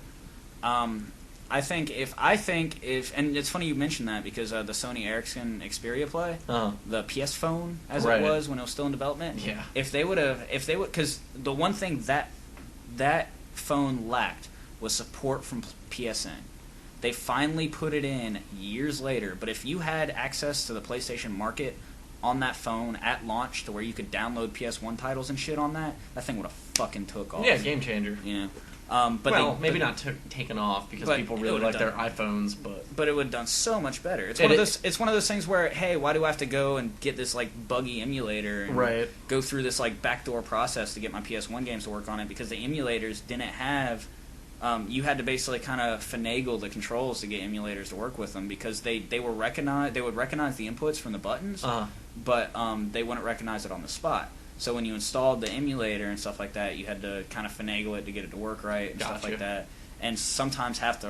I think if, and it's funny you mentioned that because the Sony Ericsson Xperia Play, the PS phone as it was when it was still in development. Yeah. Because the one thing that phone lacked was support from PSN. They finally put it in years later, but if you had access to the PlayStation Market on that phone at launch to where you could download PS1 titles and shit on that thing would have fucking took off. Yeah, game changer. But maybe not taken off because people really like their iPhones, but it would have done so much better. It's one of those things where, hey, why do I have to go and get this like buggy emulator and go through this like backdoor process to get my PS1 games to work on it? Because the emulators didn't have. You had to basically kind of finagle the controls to get emulators to work with them because they would recognize the inputs from the buttons, but they wouldn't recognize it on the spot. So when you installed the emulator and stuff like that, you had to kind of finagle it to get it to work right and stuff like that. And sometimes half the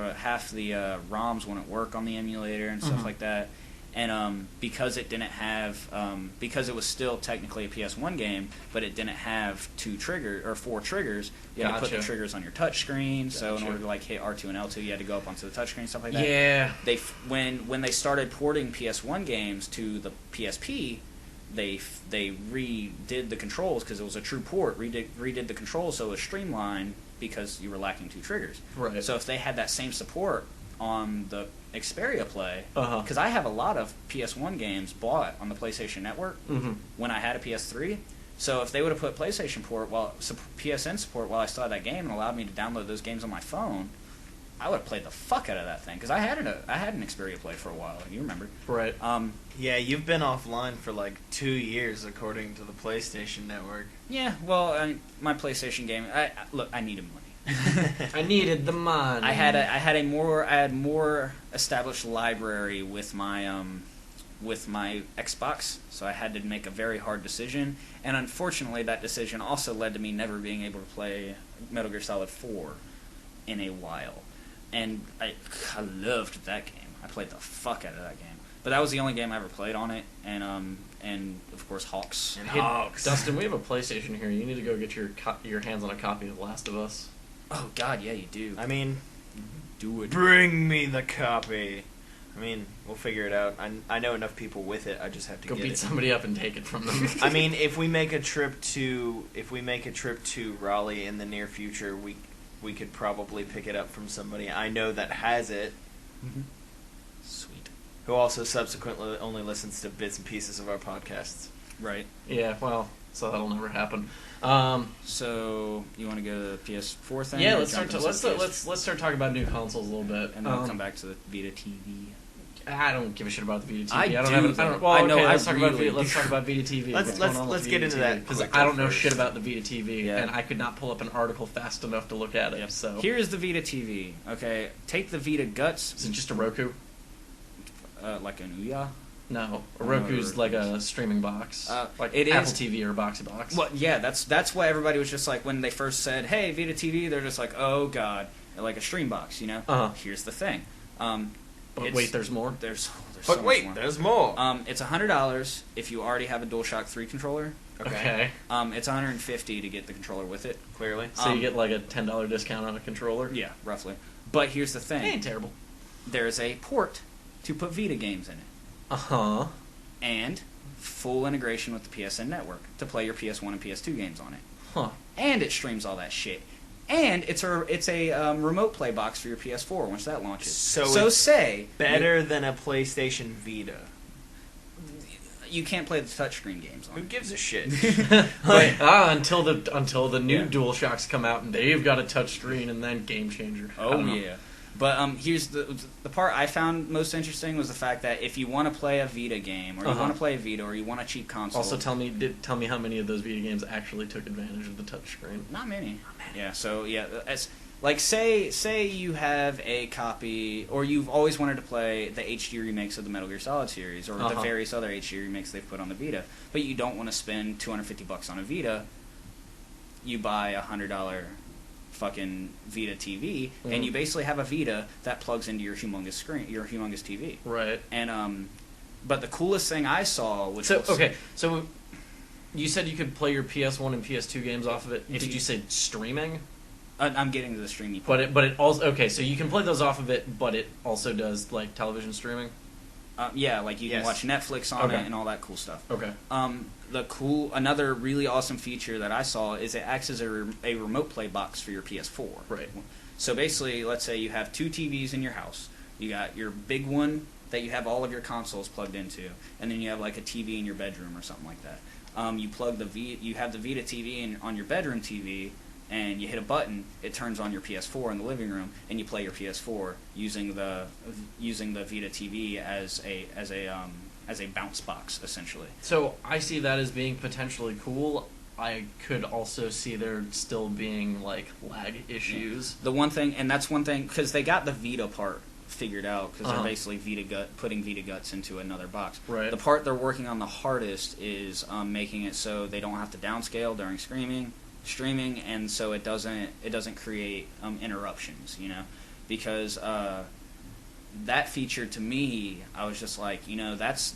ROMs wouldn't work on the emulator and stuff like that. And because it didn't have, because it was still technically a PS1 game, but it didn't have 4 triggers, you had to put the triggers on your touch screen. So in order to like hit R2 and L2, you had to go up onto the touch screen, stuff like that. Yeah. When they started porting PS1 games to the PSP, they redid the controls because it was a true port. Redid the controls so it was streamlined because you were lacking 2 triggers. Right. So if they had that same support on the Xperia Play, because I have a lot of PS1 games bought on the PlayStation Network when I had a PS3. So if they would have put PlayStation PSN support while I still had that game and allowed me to download those games on my phone, I would have played the fuck out of that thing. Because I had an Xperia Play for a while, and you remember. Right. Yeah, you've been offline for like 2 years, according to the PlayStation Network. Yeah, well, my PlayStation game. Look, I needed money. I needed the money. I had more established library with my Xbox, so I had to make a very hard decision, and unfortunately that decision also led to me never being able to play Metal Gear Solid 4 in a while. And I loved that game. I played the fuck out of that game. But that was the only game I ever played on it, and of course Hawks. And Hawks. Dustin, we have a PlayStation here. You need to go get your hands on a copy of The Last of Us. Oh God, yeah, you do. I mean, do it. Bring me the copy. I mean, we'll figure it out. I know enough people with it. I just have to go beat somebody up and take it from them. I mean, if we make a trip to Raleigh in the near future, we could probably pick it up from somebody I know that has it. Sweet. Who also subsequently only listens to bits and pieces of our podcasts. Right. Yeah. Well, so that'll never happen. So you want to go to the PS4 thing? Yeah, let's start talking about new consoles a little bit, and then we'll come back to the Vita TV. I don't give a shit about the Vita TV. I don't know. Let's talk about Vita TV. Let's get into that because I don't know shit about the Vita TV, and I could not pull up an article fast enough to look at it. Yep. So here's the Vita TV. Okay, take the Vita guts. Is it just a Roku? Like an Ouya? No, a Roku's like a streaming box, like it Apple is. TV or Boxy Box. Well, yeah, that's why everybody was just like when they first said, "Hey, Vita TV," they're just like, "Oh God," like a stream box, you know. Here's the thing. But wait, there's more. There's but so wait, much more. There's more. It's $100 if you already have a DualShock 3 controller. Okay. It's $150 to get the controller with it. Clearly. So you get like a $10 discount on a controller. Yeah, roughly. But here's the thing. It ain't terrible. There's a port to put Vita games in it. And full integration with the PSN network to play your PS1 and PS2 games on it. And it streams all that shit. And it's a remote play box for your PS4 once that launches. So say better than a PlayStation Vita. You can't play the touchscreen games on it. Who gives a shit? Until the new DualShocks come out and they've got a touchscreen and then game changer. Oh yeah. But here's the part I found most interesting was the fact that if you want to play a Vita game, or you want to play a Vita, or you want a cheap console. Also, tell me how many of those Vita games actually took advantage of the touchscreen. Not many. Yeah. So yeah, like say you have a copy, or you've always wanted to play the HD remakes of the Metal Gear Solid series, or the various other HD remakes they've put on the Vita, but you don't want to spend $250 on a Vita. You buy $100. Fucking Vita TV, and you basically have a Vita that plugs into your humongous screen, your humongous TV. Right. And but the coolest thing I saw, so you said you could play your PS1 and PS2 games off of it. Did you say streaming? I'm getting to the streaming part. But it also so you can play those off of it, but it also does like television streaming. Yeah, like you can watch Netflix on it and all that cool stuff. Okay. Another really awesome feature that I saw is it acts as a remote play box for your PS4. Right. So basically, let's say you have 2 TVs in your house. You got your big one that you have all of your consoles plugged into, and then you have like a TV in your bedroom or something like that. You have the Vita TV on your bedroom TV, and you hit a button, it turns on your PS4 in the living room, and you play your PS4 using the Vita TV as a bounce box, essentially. So I see that as being potentially cool. I could also see there still being like lag issues. The one thing, and that's one thing, because they got the Vita part figured out, because they're basically putting Vita guts into another box. Right. The part they're working on the hardest is making it so they don't have to downscale during streaming, and so it doesn't create interruptions, you know, because that feature to me, I was just like, that's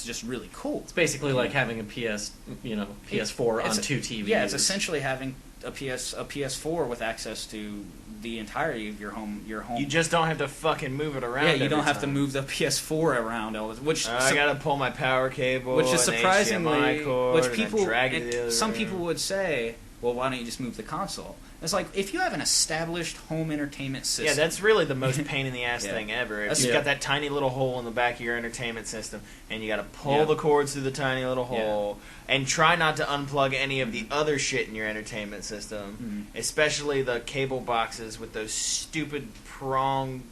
just really cool. It's basically like having a PS4 on two TVs. Yeah, it's essentially having a PS4 with access to the entirety of your home. You just don't have to fucking move it around. Yeah, you don't have to move the PS4 around. I gotta pull my power cable, which is surprisingly, cord, some people would say, well, why don't you just move the console? It's like, if you have an established home entertainment system... Yeah, that's really the most pain-in-the-ass thing ever. If you've got that tiny little hole in the back of your entertainment system, and you got to pull the cords through the tiny little hole, and try not to unplug any of the other shit in your entertainment system, especially the cable boxes with those stupid prong,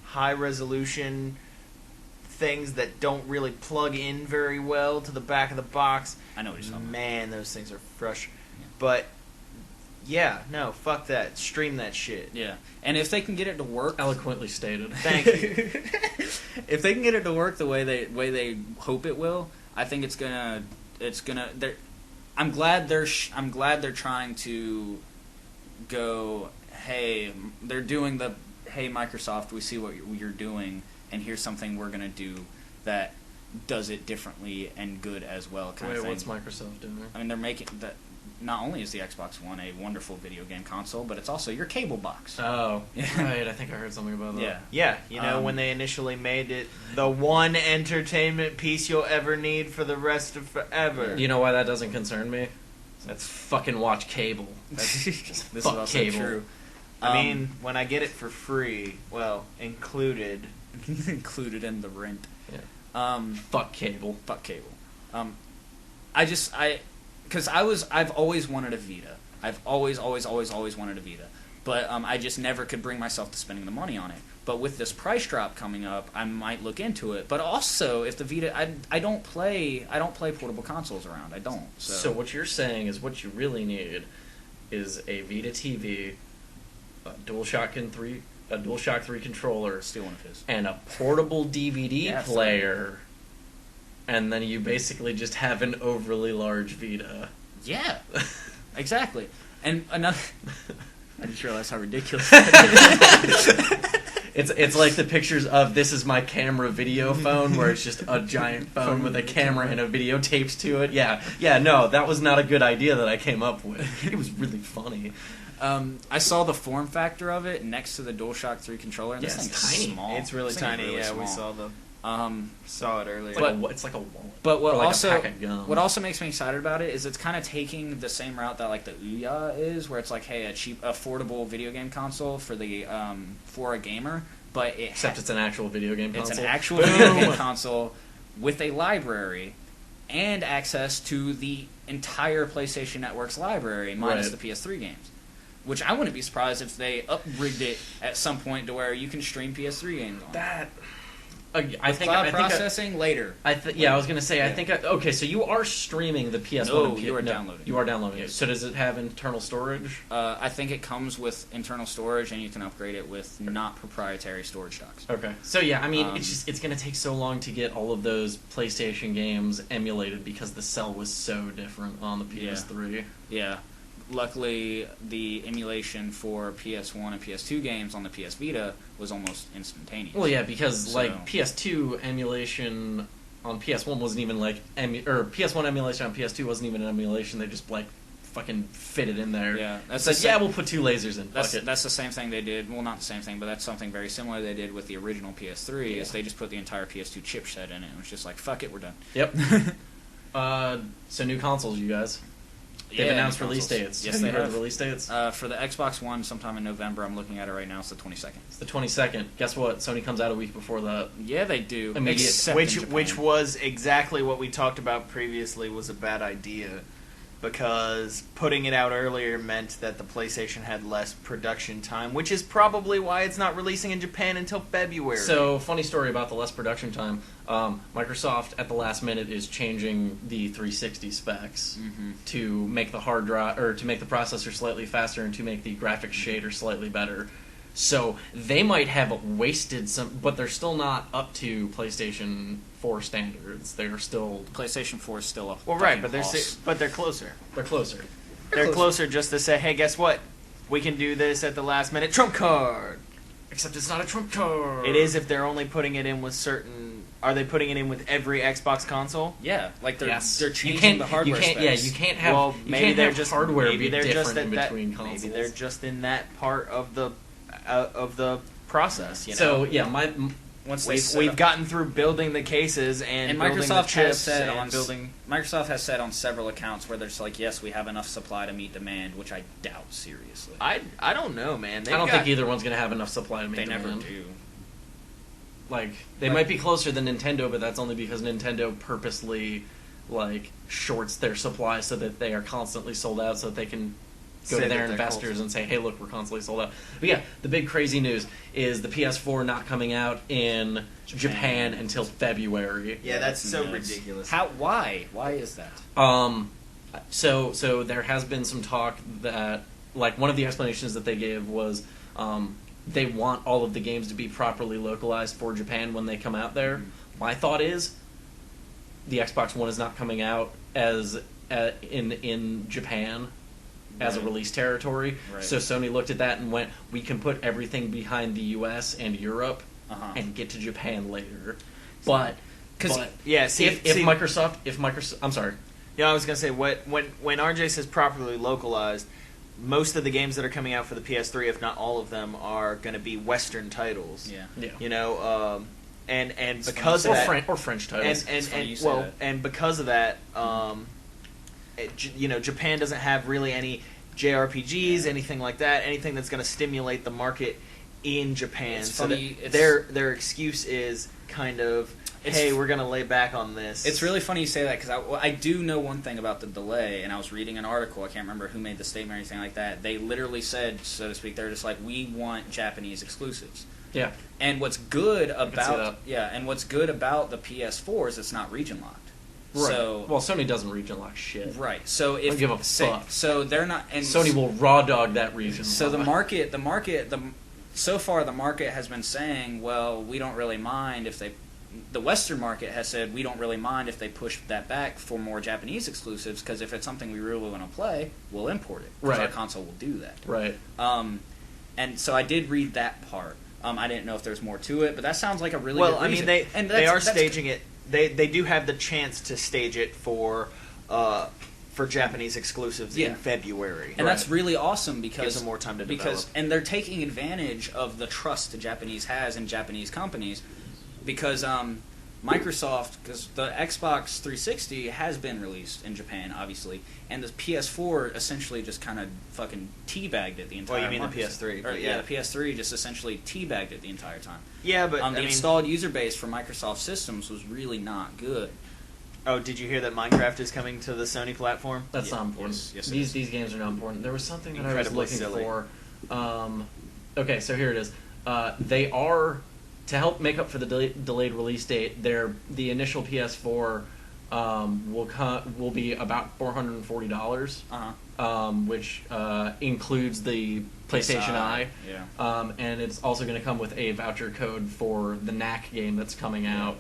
high-resolution things that don't really plug in very well to the back of the box. I know what you're talking about. Man, those things are frustrating. Yeah. But... yeah, no, fuck that. Stream that shit. Yeah. And if they can get it to work... Eloquently stated. Thank you. If they can get it to work the way they hope it will, I think it's gonna... I'm glad they're trying to go, hey, they're doing the, hey, Microsoft, we see what you're doing, and here's something we're gonna do that does it differently and good as well, kind of thing. What's Microsoft doing? I mean, they're making... that. Not only is the Xbox One a wonderful video game console, but it's also your cable box. Oh, right. I think I heard something about that. Yeah. When they initially made it the one entertainment piece you'll ever need for the rest of forever. You know why that doesn't concern me? That's fucking watch cable. That's just this fuck is also cable. True. I mean, when I get it for free, well, included in the rent. Yeah. Fuck cable. Fuck cable. Because I've always wanted a Vita. I've always wanted a Vita. But I just never could bring myself to spending the money on it. But with this price drop coming up, I might look into it. But also, if the Vita, I don't play portable consoles around. I don't. So what you're saying is what you really need is a Vita TV, a DualShock 3 controller, steal one of his, and a portable DVD player. And then you basically just have an overly large Vita. Yeah, exactly. And another... I just realized how ridiculous that is. It's like the pictures of this is my camera video phone, where it's just a giant phone with a camera and a video taped to it. Yeah, no, that was not a good idea that I came up with. It was really funny. I saw the form factor of it next to the DualShock 3 controller, and this thing's tiny. Small. It's really tiny, really small. We saw the... saw it earlier. It's like a wallet. But what what also makes me excited about it is it's kind of taking the same route that the Ouya is, where it's like, hey, a cheap, affordable video game console for a gamer, but except it's an actual video game console. It's an actual video game console with a library and access to the entire PlayStation Network's library, minus the PS3 games. Which I wouldn't be surprised if they upgraded it at some point to where you can stream PS3 games on that. I think cloud processing later. I was going to say, I think... okay, so you are streaming the PS1 and PS... you are downloading. You are downloading it. So does it have internal storage? I think it comes with internal storage, and you can upgrade it with not proprietary storage docks. Okay. So yeah, I mean, it's going to take so long to get all of those PlayStation games emulated because the cell was so different on the PS3. Yeah. Luckily, the emulation for PS1 and PS2 games on the PS Vita was almost instantaneous. Well, yeah, because PS2 emulation on PS1 wasn't even PS1 emulation on PS2 wasn't even an emulation. They just fucking fit it in there. Yeah, we'll put two lasers in. That's the same thing they did. Well, not the same thing, but that's something very similar they did with the original PS3. Is they just put the entire PS2 chipset in it. It was just like, fuck it, we're done. Yep. So new consoles, you guys. They've announced release dates. Yes, they have. The release dates? For the Xbox One, sometime in November. I'm looking at it right now. It's the 22nd. It's the 22nd. Guess what? Sony comes out a week before that. Yeah, they do. Which was exactly what we talked about previously was a bad idea. Because putting it out earlier meant that the PlayStation had less production time, which is probably why it's not releasing in Japan until February. So, funny story about the less production time. Microsoft, at the last minute, is changing the 360 specs to make the hard drive, or to make the processor slightly faster and to make the graphics shader slightly better. So, they might have wasted some, but they're still not up to PlayStation 4 standards. They're still... PlayStation 4 is still up. Well, right, but they're closer. They're closer. They're closer just to say, hey, guess what? We can do this at the last minute. Trump card! Except it's not a trump card. It is if they're only putting it in with certain. Are they putting it in with every Xbox console? Yeah, like they're changing you can't, the hardware you can't, specs. Yeah, you can't have. Well, you maybe can't they're have just hardware maybe be they're different just in between consoles. Maybe they're just in that part of the process. You know. So yeah, we've gotten through building the cases and building Microsoft the chips has said and building. Microsoft has said on several accounts where they're just like, yes, we have enough supply to meet demand, which I doubt seriously. I don't know, man. I don't think either one's going to have enough supply to meet demand. They never do. Like, they might be closer than Nintendo, but that's only because Nintendo purposely, like, shorts their supply so that they are constantly sold out so that they can go to their investors and say, hey, look, we're constantly sold out. But yeah, the big crazy news is the PS4 not coming out in Japan until February. Yeah, that's so ridiculous. Why? Why is that? So there has been some talk that, like, one of the explanations that they gave was, they want all of the games to be properly localized for Japan when they come out there. Mm-hmm. My thought is the Xbox One is not coming out as in Japan as a release territory. Right. So Sony looked at that and went, we can put everything behind the US and Europe and get to Japan later. But if Microsoft I'm sorry. Yeah, I was going to say when RJ says properly localized, most of the games that are coming out for the PS3, if not all of them, are going to be Western titles. Yeah. You know, and because of that, or French titles. And because of that, Japan doesn't have really any JRPGs, anything like that, anything that's going to stimulate the market in Japan. It's so funny, their excuse is kind of, hey, we're going to lay back on this. It's really funny you say that because I do know one thing about the delay, and I was reading an article. I can't remember who made the statement or anything like that. They literally said, so to speak, they're just like, we want Japanese exclusives. Yeah. And what's good about the PS4 is it's not region locked. Right. So, well, Sony doesn't region lock shit. Right. So if don't give a fuck. So they're not. And Sony will raw dog that region. So so far the market has been saying, well, we don't really mind if they. The Western market has said we don't really mind if they push that back for more Japanese exclusives because if it's something we really want to play, we'll import it. Because our console will do that. Right. And so I did read that part. I didn't know if there's more to it, but that sounds like a really good reason. They are staging it. They do have the chance to stage it for Japanese exclusives in February, and that's really awesome because gives them more time to develop. And they're taking advantage of the trust the Japanese has in Japanese companies because Microsoft, because the Xbox 360 has been released in Japan, obviously, and the PS4 essentially just kind of fucking teabagged it the entire time. Well, you mean the PS3. The PS3 just essentially teabagged it the entire time. Yeah, but the installed user base for Microsoft systems was really not good. Oh, did you hear that Minecraft is coming to the Sony platform? That's not important. Yes, these games are not important. There was something that I was looking for. Okay, so here it is. They are... To help make up for the delayed release date, the initial PS4 will be about $440, which includes the PlayStation Eye, and it's also going to come with a voucher code for the Knack game that's coming out,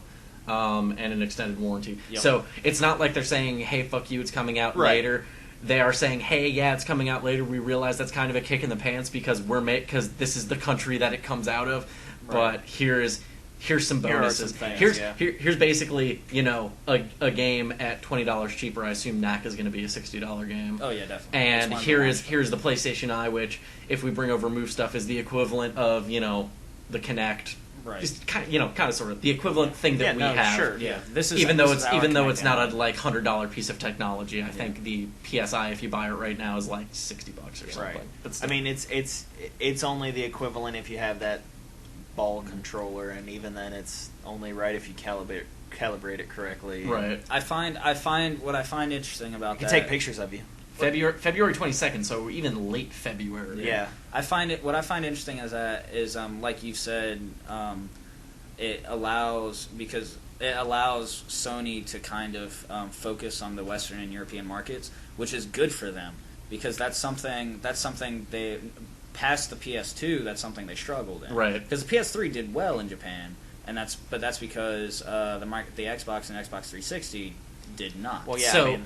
and an extended warranty. Yep. So it's not like they're saying, "Hey, fuck you, it's coming out later." They are saying, "Hey, yeah, it's coming out later. We realize that's kind of a kick in the pants because because this is the country that it comes out of." But here's some bonuses. Here's basically a game at $20 cheaper. I assume Knack is going to be a $60 game. Oh yeah, definitely. And here's the PlayStation Eye, which if we bring over Move stuff is the equivalent of the Kinect. Right. Just kind of sort of the equivalent thing that we have. Sure. Yeah. This is even though it's not a like $100 piece of technology. I think the PSI, if you buy it right now, is like $60 or something. Right. But still. I mean, it's only the equivalent if you have that ball controller, and even then it's only right if you calibrate it correctly. Right. I find what I find interesting about that. Take pictures of you. February 22nd, so even late February. Yeah. What I find interesting is like you said, it allows Sony to kind of focus on the Western and European markets, which is good for them because that's something they. Past the PS2, that's something they struggled in. Right. Because the PS3 did well in Japan, and that's because the Xbox and Xbox 360 did not. Well, yeah. So,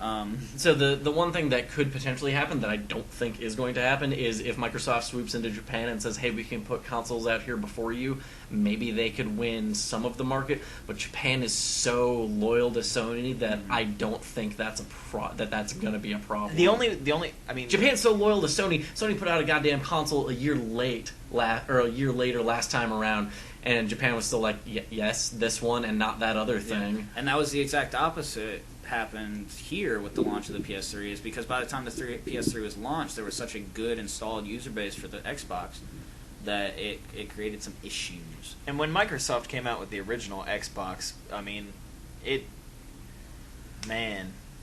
so the one thing that could potentially happen that I don't think is going to happen is if Microsoft swoops into Japan and says, "Hey, we can put consoles out here before you." Maybe they could win some of the market, but Japan is so loyal to Sony that I don't think that's that's going to be a problem. The only, I mean, Japan's so loyal to Sony. Sony put out a goddamn console a year later last time around. And Japan was still like, yes, this one and not that other thing. Yeah. And that was the exact opposite happened here with the launch of the PS3, is because by the time the PS3 was launched, there was such a good installed user base for the Xbox that it created some issues. And when Microsoft came out with the original Xbox, I mean,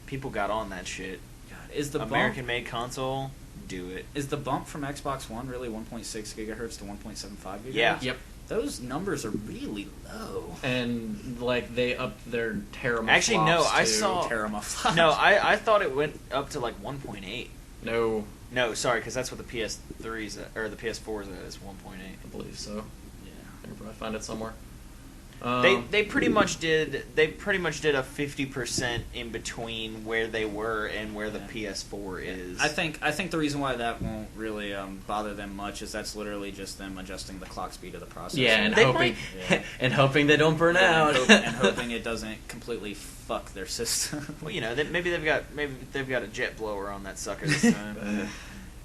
people got on that shit. God, is the American-made console, do it. Is the bump from Xbox One really 1.6 gigahertz to 1.75 gigahertz? Yeah. Yep. Those numbers are really low. And, like, they upped their terramaflops. Actually, no, I too. saw... Terramaflops. No, I thought it went up to, like, 1.8. No, sorry, because that's what the PS3's or the PS4's at, is 1.8. I believe so. Yeah. I can probably find it somewhere. They pretty much did a 50% in between where they were and where the PS4 is. I think the reason why that won't really bother them much is that's literally just them adjusting the clock speed of the processor. Yeah, and hoping they don't burn out, and hoping it doesn't completely fuck their system. Well, maybe they've got a jet blower on that sucker this time.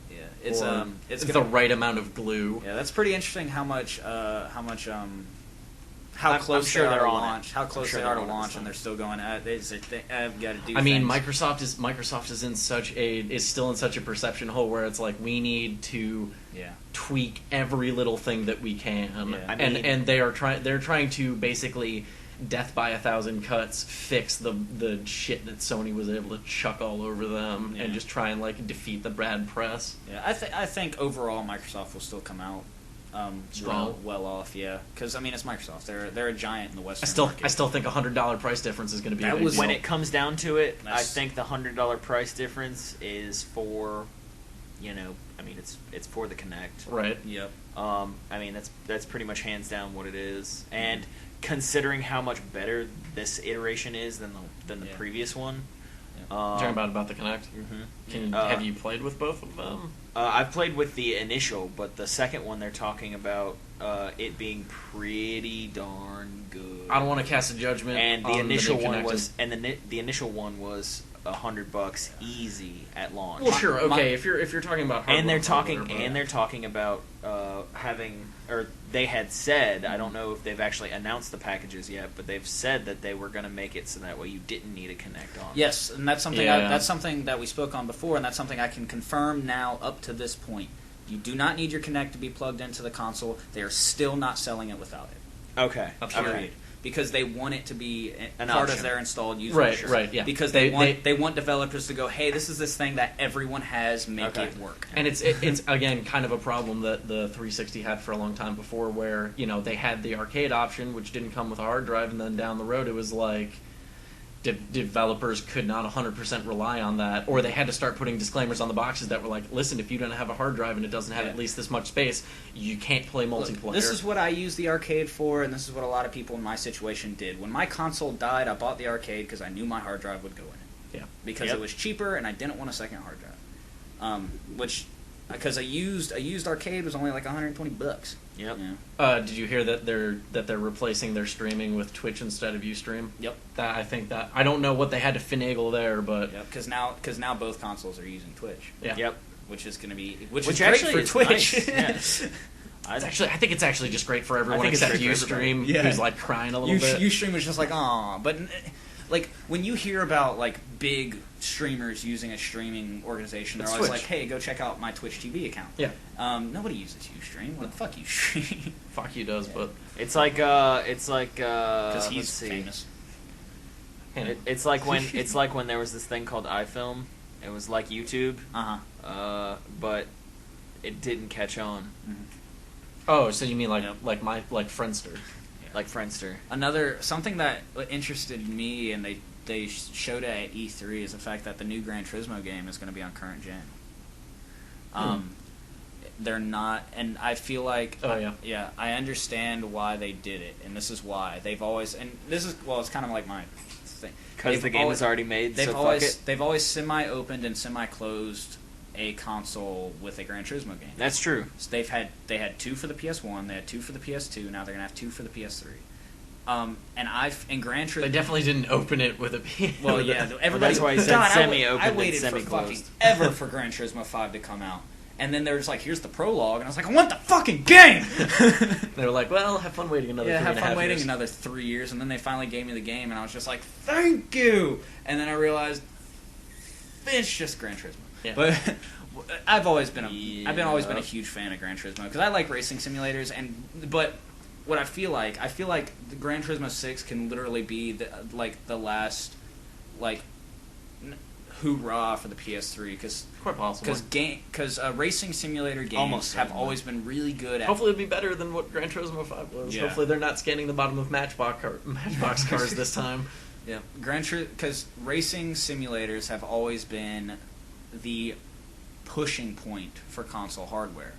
Yeah, it's the right amount of glue. Yeah, that's pretty interesting. How close sure they are they're to on launch? it. How close sure they are to they're launch, and they're still going. I've got to do. I mean, things. Microsoft is still in such a perception hole where it's like we need to tweak every little thing that we can, Yeah. and they're trying to basically death by 1,000 cuts fix the shit that Sony was able to chuck all over them and just try and like defeat the bad press. Yeah, I think overall Microsoft will still come out strong, well off. Yeah, because I mean it's Microsoft. They're a giant in the Western market. I still think $100 price difference is going to be a big deal. When it comes down to it. I think the $100 price difference is for, I mean it's for the Kinect. Right. Yep. I mean that's pretty much hands down what it is, and considering how much better this iteration is than the previous one. Talking about the Kinect. Mm-hmm. Have you played with both of them? I've played with the initial, but the second one they're talking about it being pretty darn good. I don't want to cast a judgment. And the initial one was, the initial one was $100 easy at launch. Well, sure, okay. If you're talking about hardware, and they're talking about having, or they had said, I don't know if they've actually announced the packages yet, but they've said that they were going to make it so that way you didn't need a Kinect on. Yes, and that's something that's something that we spoke on before, and that's something I can confirm now up to this point. You do not need your Kinect to be plugged into the console. They are still not selling it without it. Okay. Period. Okay. Because they want it to be an part option of their installed user base. base. Right, yeah. Because they want developers to go, hey, this is this thing that everyone has, make it work. And it's again kind of a problem that the 360 had for a long time before, where they had the arcade option, which didn't come with a hard drive, and then down the road it was like developers could not 100% rely on that, or they had to start putting disclaimers on the boxes that were like, listen, if you don't have a hard drive and it doesn't have at least this much space, you can't play multiplayer. Look, this is what I use the arcade for, and this is what a lot of people in my situation did. When my console died, I bought the arcade because I knew my hard drive would go in it. Yeah. Because it was cheaper, and I didn't want a second hard drive. Because a used arcade was only like $120. Yep. Yeah. Did you hear that they're replacing their streaming with Twitch instead of Ustream? Yep. I don't know what they had to finagle there, but because now both consoles are using Twitch. Yeah. Yep. Which is great actually for Twitch. Nice. Yeah. I think it's actually just great for everyone except Ustream, who's like crying a little bit. Ustream was just like, aw, but like when you hear about like big streamers using a streaming organization, they're always like, hey, go check out my Twitch TV account. Yeah. Nobody uses Ustream. What the fuck Ustream? Fuck you does, but it's like because he's famous. It's like when there was this thing called iFilm. It was like YouTube. But it didn't catch on. Mm-hmm. Oh, so you mean like Friendster? Like Friendster. Something that interested me, and they showed it at E3, is the fact that the new Gran Turismo game is going to be on current gen. They're not, and I feel like I understand why they did it, and this is why they've always, and this is it's kind of like my thing. Because the game is already made, so fuck it. They've always semi-opened and semi-closed a console with a Gran Turismo game. That's true. So they had 2 for the PS1, they had 2 for the PS2, now they're gonna have 2 for the PS3. And Gran Turismo, they definitely didn't open it with a well, yeah, everybody. That's why he said semi-opened I and waited for semi-closed. fucking ever for Gran Turismo 5 to come out, and then they were just like, "Here's the prologue," and I was like, "I want the fucking game." They were like, "Well, have fun waiting another 3.5 years." Another 3 years, and then they finally gave me the game, and I was just like, "Thank you!" And then I realized it's just Gran Turismo. Yeah. But I've always been a huge fan of Gran Turismo because I like racing simulators, but what I feel like the Gran Turismo 6 can literally be the last hoorah for the PS3 because quite possible because racing simulator games have always been really good at. Hopefully it'll be better than what Gran Turismo 5 was. Yeah. Hopefully they're not scanning the bottom of Matchbox cars this time. Yeah, because racing simulators have always been the pushing point for console hardware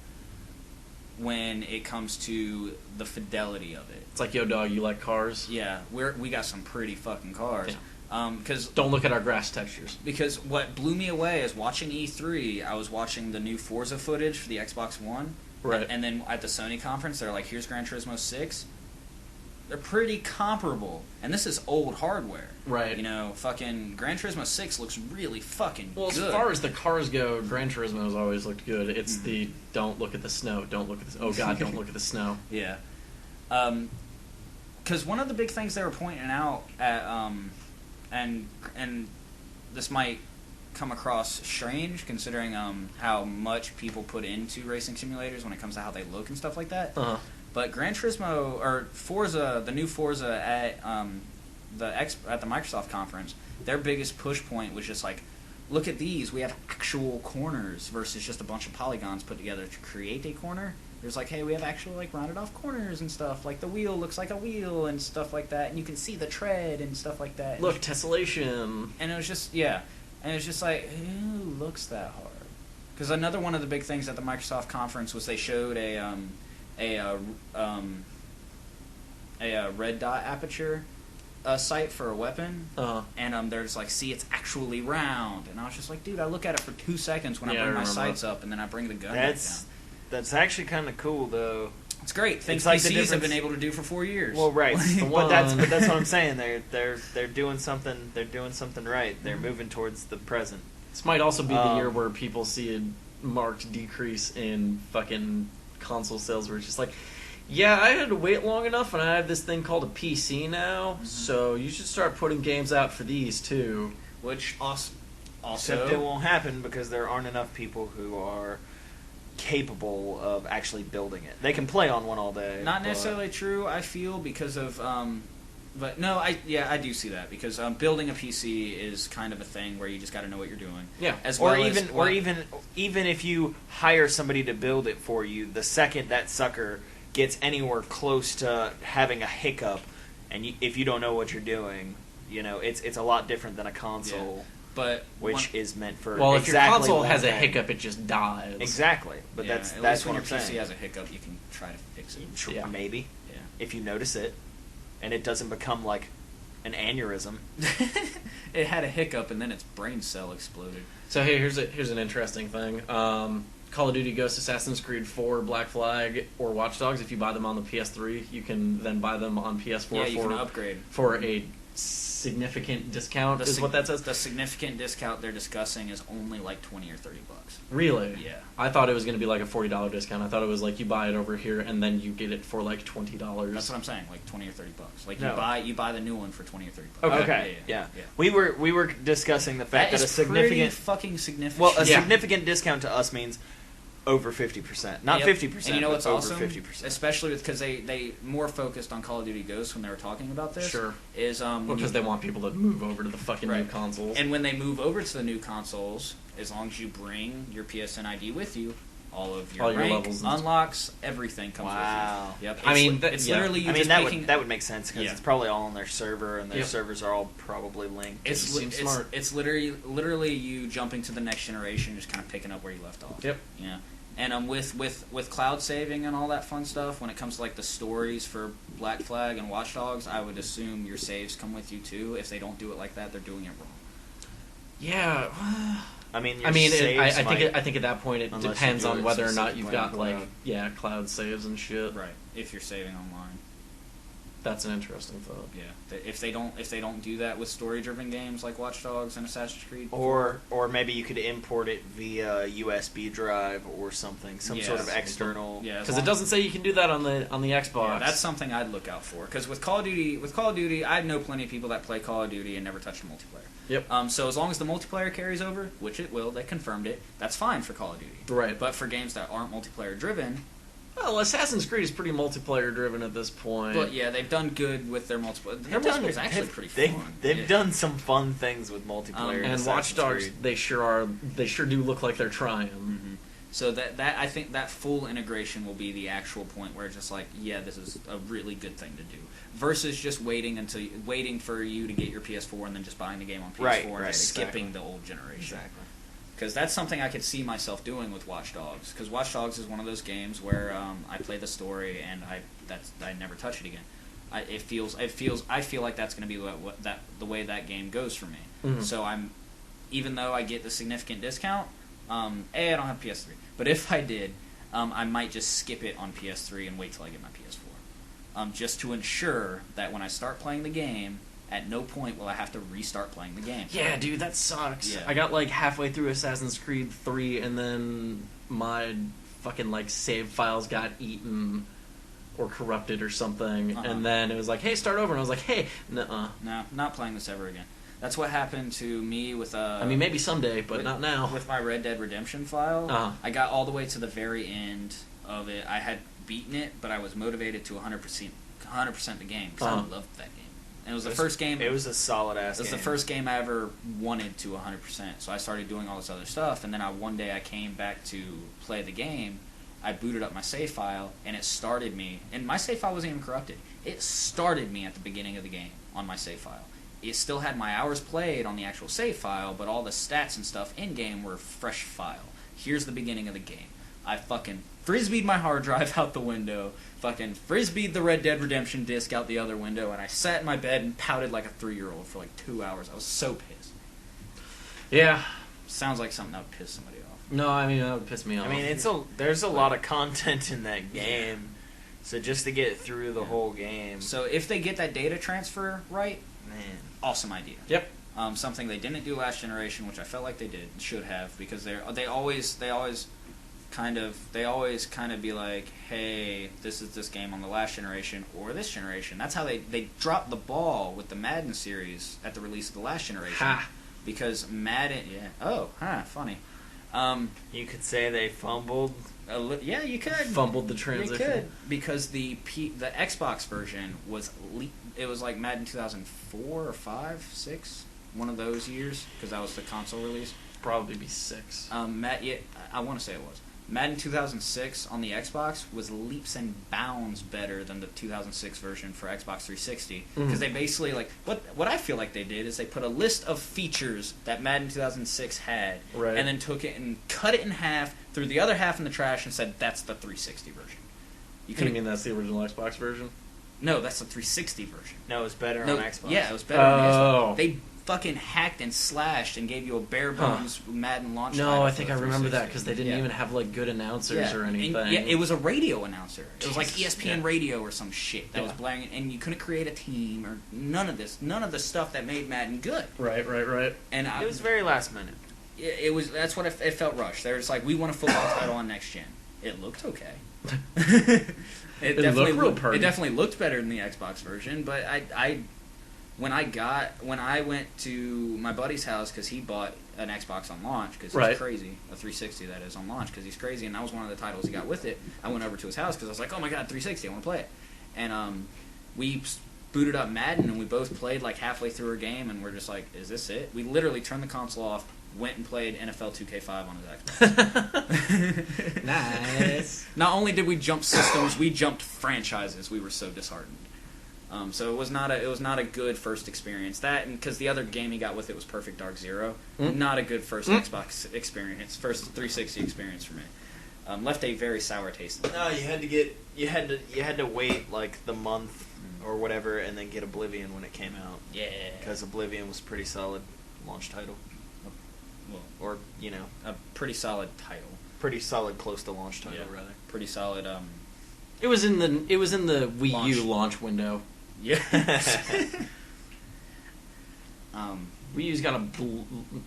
when it comes to the fidelity of it. It's like, yo, dog, you like cars? Yeah, we got some pretty fucking cars. Yeah. Because don't look at our grass textures. Because what blew me away is watching E3. I was watching the new Forza footage for the Xbox One, right? And then at the Sony conference, they're like, "Here's Gran Turismo 6." They're pretty comparable, and this is old hardware, right? You know, fucking Gran Turismo 6 looks really fucking good. Well, as far as the cars go, Gran Turismo has always looked good. It's the don't look at the snow, don't look at the oh god, don't look at the snow. Yeah, because one of the big things they were pointing out at and this might come across strange considering how much people put into racing simulators when it comes to how they look and stuff like that. Uh-huh. But Gran Turismo or Forza, the new Forza at the Microsoft conference, their biggest push point was just like, look at these, we have actual corners versus just a bunch of polygons put together to create a corner. There's like, hey, we have actual like rounded off corners and stuff. Like the wheel looks like a wheel and stuff like that, and you can see the tread and stuff like that. Look, tessellation. And it was just and it was just like, who looks that hard? Because another one of the big things at the Microsoft conference was they showed a red dot aperture sight for a weapon, and they're just like, see, it's actually round, and I was just like, dude, I look at it for 2 seconds when I bring my sights up, and then I bring the gun back down. That's actually kind of cool, though. It's great. Things like PCs have been able to do for 4 years. Well, right, but that's what I'm saying. They're doing something. They're doing something right. They're moving towards the present. This might also be the year where people see a marked decrease in fucking console sales, where it's just like, yeah, I had to wait long enough, and I have this thing called a PC now, so you should start putting games out for these too. Which also except it won't happen because there aren't enough people who are capable of actually building it. They can play on one all day. Not necessarily true, I feel, because of but no, I do see that because building a PC is kind of a thing where you just got to know what you're doing. Yeah. Even if you hire somebody to build it for you, the second that sucker gets anywhere close to having a hiccup, and if you don't know what you're doing, you know, it's a lot different than a console. Yeah. But is meant for if your console has a hiccup, it just dies. Exactly, but that's when what your I'm saying. PC has a hiccup, you can try to fix it. Yeah. Maybe. Yeah. If you notice it, and it doesn't become like an aneurysm. It had a hiccup, and then its brain cell exploded. So hey, here's an interesting thing. Call of Duty, Ghost, Assassin's Creed 4, Black Flag, or Watch Dogs. If you buy them on the PS3, you can then buy them on PS4 you can upgrade for a significant discount. Is what that says. The significant discount they're discussing is only like $20 or $30. Really? Yeah. I thought it was going to be like a $40 discount. I thought it was like you buy it over here and then you get it for like $20. That's what I'm saying, like $20 or $30. Like you buy the new one for $20 or $30. Okay. Yeah. We were discussing the fact that a significant pretty fucking significant. Well, a significant discount to us means over 50%, not 50%. And you know what's over awesome? 50%. Especially because they more focused on Call of Duty Ghosts when they were talking about this. Sure. Is because they want people to move over to the fucking new consoles. And when they move over to the new consoles, as long as you bring your PSN ID with you, all of your rank, levels, unlocks, everything comes with you. Yep. It's literally you just that would make sense because it's probably all on their server, and their servers are all probably linked. It's literally you jumping to the next generation, just kind of picking up where you left off. Yep. Yeah. And with cloud saving and all that fun stuff, when it comes to like the stories for Black Flag and Watch Dogs, I would assume your saves come with you too. If they don't do it like that, they're doing it wrong. Yeah. I mean, I think at that point it depends on whether or not you've got cloud saves and shit. Right. If you're saving online. That's an interesting thought. Yeah, if they don't do that with story-driven games like Watch Dogs and Assassin's Creed, or maybe you could import it via USB drive or something, some sort of external. Yeah, because it doesn't say you can do that on the Xbox. Yeah, that's something I'd look out for. Because with Call of Duty, I know plenty of people that play Call of Duty and never touch the multiplayer. Yep. So as long as the multiplayer carries over, which it will, they confirmed it. That's fine for Call of Duty. Right. But for games that aren't multiplayer-driven. Well, Assassin's Creed is pretty multiplayer-driven at this point. But yeah, they've done good with their multiplayer. Their multiplayer is actually pretty fun. They've done some fun things with multiplayer. And Watch Dogs, they sure do look like they're trying. Mm-hmm. So that I think that full integration will be the actual point where it's just like, yeah, this is a really good thing to do, versus just waiting for you to get your PS4 and then just buying the game on PS4 and just skipping the old generation. Exactly. Because that's something I could see myself doing with Watch Dogs. Because Watch Dogs is one of those games where I play the story and I never touch it again. I feel like that's going to be the way that game goes for me. Mm-hmm. So even though I get the significant discount, I don't have PS3. But if I did, I might just skip it on PS3 and wait till I get my PS4, just to ensure that when I start playing the game, at no point will I have to restart playing the game. Yeah, dude, that sucks. Yeah. I got like halfway through Assassin's Creed 3 and then my fucking like save files got eaten or corrupted or something, and then it was like, hey, start over, and I was like, hey, nuh-uh. No, not playing this ever again. That's what happened to me with I mean, maybe someday, but not now. With my Red Dead Redemption file, I got all the way to the very end of it. I had beaten it, but I was motivated to 100% the game because I loved that game. And it was the first game. It was a solid ass. It was the first game I ever wanted to 100%. So I started doing all this other stuff, and then one day I came back to play the game. I booted up my save file, and it started me. And my save file wasn't even corrupted. It started me at the beginning of the game on my save file. It still had my hours played on the actual save file, but all the stats and stuff in game were fresh file. Here's the beginning of the game. I fucking frisbeed my hard drive out the window, fucking frisbeed the Red Dead Redemption disc out the other window, and I sat in my bed and pouted like a 3-year-old for like 2 hours. I was so pissed. Yeah. Sounds like something that would piss somebody off. No, I mean, that would piss me off. I mean, there's a lot of content in that game, so just to get through the whole game. So if they get that data transfer right, man, awesome idea. Yep. Something they didn't do last generation, which I felt like they should have, because they always kind of be like, hey, this is this game on the last generation or this generation. That's how they dropped the ball with the Madden series at the release of the last generation. Ha. Because Madden, funny. You could say they fumbled. Yeah, you could. Fumbled the transition. You could, because the Xbox version was it was like Madden 2004 or 5, 6, one of those years, because that was the console release. Probably be 6. I want to say it was. Madden 2006 on the Xbox was leaps and bounds better than the 2006 version for Xbox 360, because they basically, like, what I feel like they did is they put a list of features that Madden 2006 had, and then took it and cut it in half, threw the other half in the trash, and said that's the 360 version. You mean that's the original Xbox version? No, that's the 360 version. No, it was better on Xbox. Yeah, it was better on Xbox. They fucking hacked and slashed and gave you a bare bones Madden launch. No, I think I remember that, because they didn't even have like good announcers or anything. And, it was a radio announcer. It was like ESPN radio or some shit that was blaring, and you couldn't create a team or none of the stuff that made Madden good. Right. And it was very last minute. It was. That's what it felt rushed. They were just like, we want a football title on next gen. It looked okay. It definitely looked better than the Xbox version, but when I went to my buddy's house, because he bought an Xbox on launch, because he's crazy, a 360 that is on launch, because he's crazy, and that was one of the titles he got with it. I went over to his house because I was like, oh my god, 360, I want to play it. And we booted up Madden, and we both played like halfway through a game, and we're just like, is this it? We literally turned the console off, went and played NFL 2K5 on his Xbox. Nice. Not only did we jump systems, we jumped franchises. We were so disheartened. So it was not a good first experience. That, and because the other game he got with it was Perfect Dark Zero, not a good first Xbox experience, first 360 experience for me. left a very sour taste. No, you had to wait like the month or whatever, and then get Oblivion when it came out. Yeah, because Oblivion was a pretty solid launch title. Well, or a pretty solid title. Pretty solid, close to launch title, rather. Pretty solid. It was in the Wii U launch window. Yeah. Wii U's got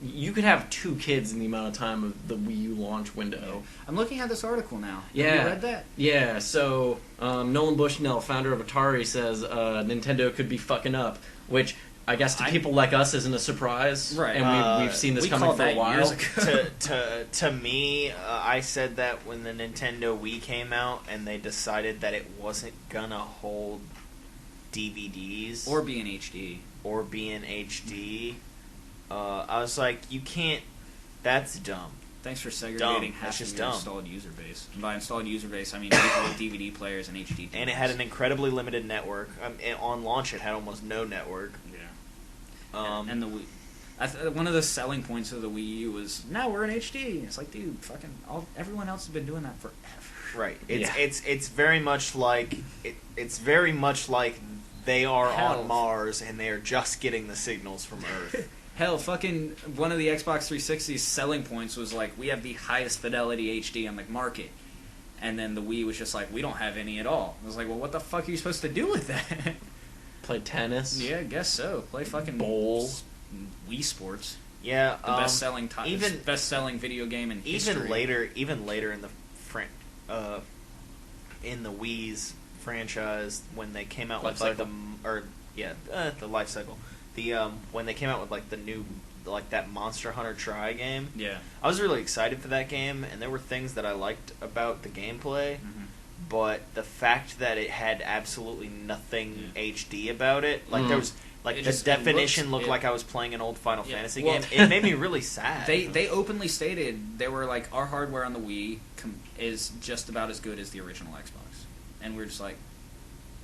you could have 2 kids in the amount of time of the Wii U launch window. I'm looking at this article now. Yeah. Have you read that? Yeah, so Nolan Bushnell, founder of Atari, says Nintendo could be fucking up, which I guess to people like us isn't a surprise. Right. And we've seen this coming for a while. Years ago. to me, I said that when the Nintendo Wii came out and they decided that it wasn't gonna hold DVDs. Or be in HD. I was like, you can't. That's dumb. Thanks for segregating half of your installed user base. And by installed user base, I mean people with DVD players and HD TVs. And it had an incredibly limited network. On launch, it had almost no network. Yeah. And the Wii. One of the selling points of the Wii U was, now we're in HD. It's like, dude, fucking everyone else has been doing that forever. Right. It's very much like they are on Mars and they are just getting the signals from Earth. Hell, fucking one of the Xbox 360's selling points was like, we have the highest fidelity HD on the market. And then the Wii was just like, we don't have any at all. I was like, well, what the fuck are you supposed to do with that? Play tennis? Yeah, I guess so. Play fucking bowl. Wii Sports. Yeah, the best-selling video game in history. Even later in the in the Wii's franchise, when they came out with the life cycle. When they came out with like the new that Monster Hunter Tri game, I was really excited for that game, and there were things that I liked about the gameplay, but the fact that it had absolutely nothing HD about it, there was the definition looked like I was playing an old Final Fantasy game. It made me really sad. They openly stated, they were like, our hardware on the Wii is just about as good as the original Xbox, and we're just like.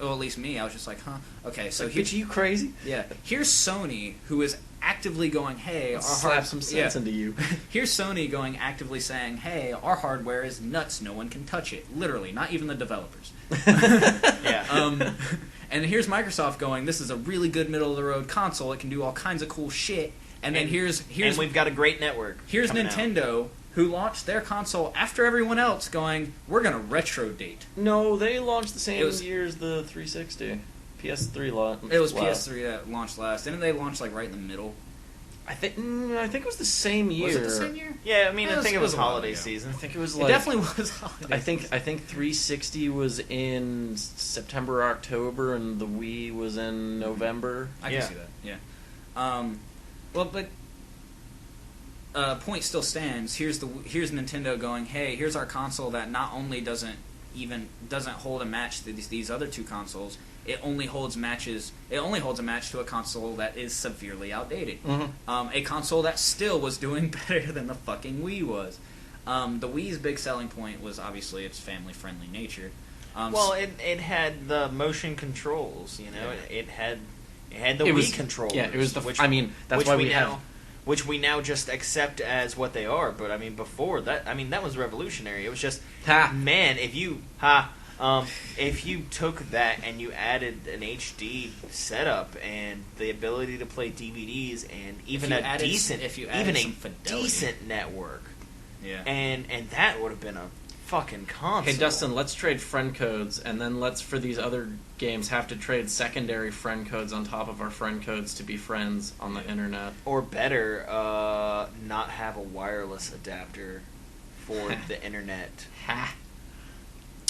Well, at least me, I was just like, huh? Okay, so bitch, are you crazy? Yeah. Here's Sony, who is actively going, hey... slap some sense into you. Here's Sony going, actively saying, hey, our hardware is nuts, no one can touch it. Literally, not even the developers. Yeah. And here's Microsoft going, this is a really good middle-of-the-road console, it can do all kinds of cool shit. And then here's and we've got a great network. Here's Nintendo... who launched their console after everyone else going, we're going to retro date. No, they launched the same year as the 360. PS3 launched. It was PS3 that launched last. Didn't they launch right in the middle? I think it was the same year. Was it the same year? Yeah, I mean, I think it was holiday season. I think it was it definitely was holiday season. I think 360 was in September or October, and the Wii was in November. I can see that, yeah. Well, but... point still stands. Here's Nintendo going, hey, here's our console that not only doesn't hold a match to these other two consoles, it only holds a match to a console that is severely outdated. A console that still was doing better than the fucking Wii was. The Wii's big selling point was obviously its family-friendly nature. It had the motion controls, it had the Wii controllers. Yeah, it was that's why we have... Which we now just accept as what they are, but before that, that was revolutionary. It was just, man, if you took that and you added an HD setup and the ability to play DVDs and even a decent network, and that would have been a fucking console. Hey Dustin, let's trade friend codes, and then let's, for these other games, have to trade secondary friend codes on top of our friend codes to be friends on the internet. Or better, not have a wireless adapter for the internet.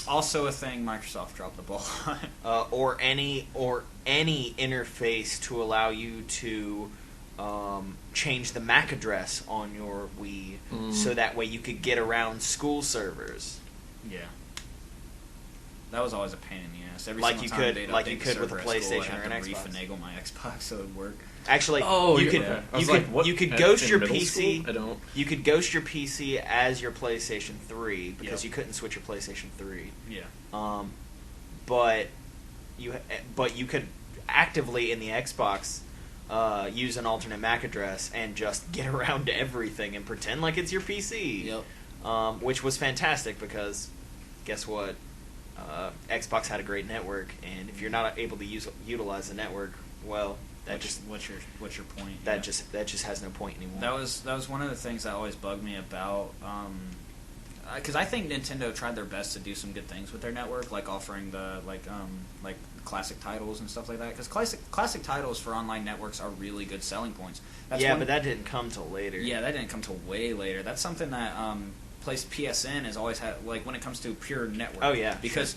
Also a thing Microsoft dropped the ball on. Or any interface to allow you to change the MAC address on your Wii, so that way you could get around school servers. Yeah, that was always a pain in the ass. Every like single you time could, they'd with a PlayStation or an Xbox. Refinagle my Xbox so it would work. Actually, you could ghost your PC. You could ghost your PC as your PlayStation 3 because you couldn't switch your PlayStation 3. Yeah. But you could actively in the Xbox use an alternate MAC address and just get around to everything and pretend like it's your PC. Yep. which was fantastic because guess what? Xbox had a great network, and if you're not able to utilize the network, well, what's your point? That just has no point anymore. That was one of the things that always bugged me about. Because I think Nintendo tried their best to do some good things with their network, like offering the like classic titles and stuff like that. Because classic titles for online networks are really good selling points. But that didn't come till later. Yeah, that didn't come till way later. That's something that PSN has always had, like when it comes to pure network. Oh yeah, because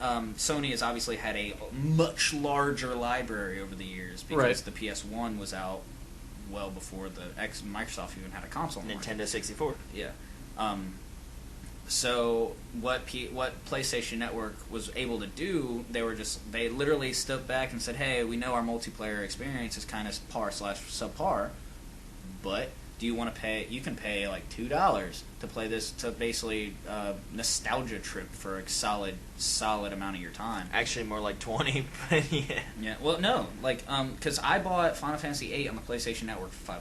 Sony has obviously had a much larger library over the years because the PS1 was out well before Microsoft even had a console. Nintendo 64. Yeah. So what PlayStation Network was able to do, they literally stepped back and said, "Hey, we know our multiplayer experience is kind of par/subpar, but do you want to pay? You can pay like $2 to play this, to basically nostalgia trip for a solid amount of your time." Actually, more like 20, but yeah. Yeah. Well, no, like because I bought Final Fantasy VIII on the PlayStation Network for $5.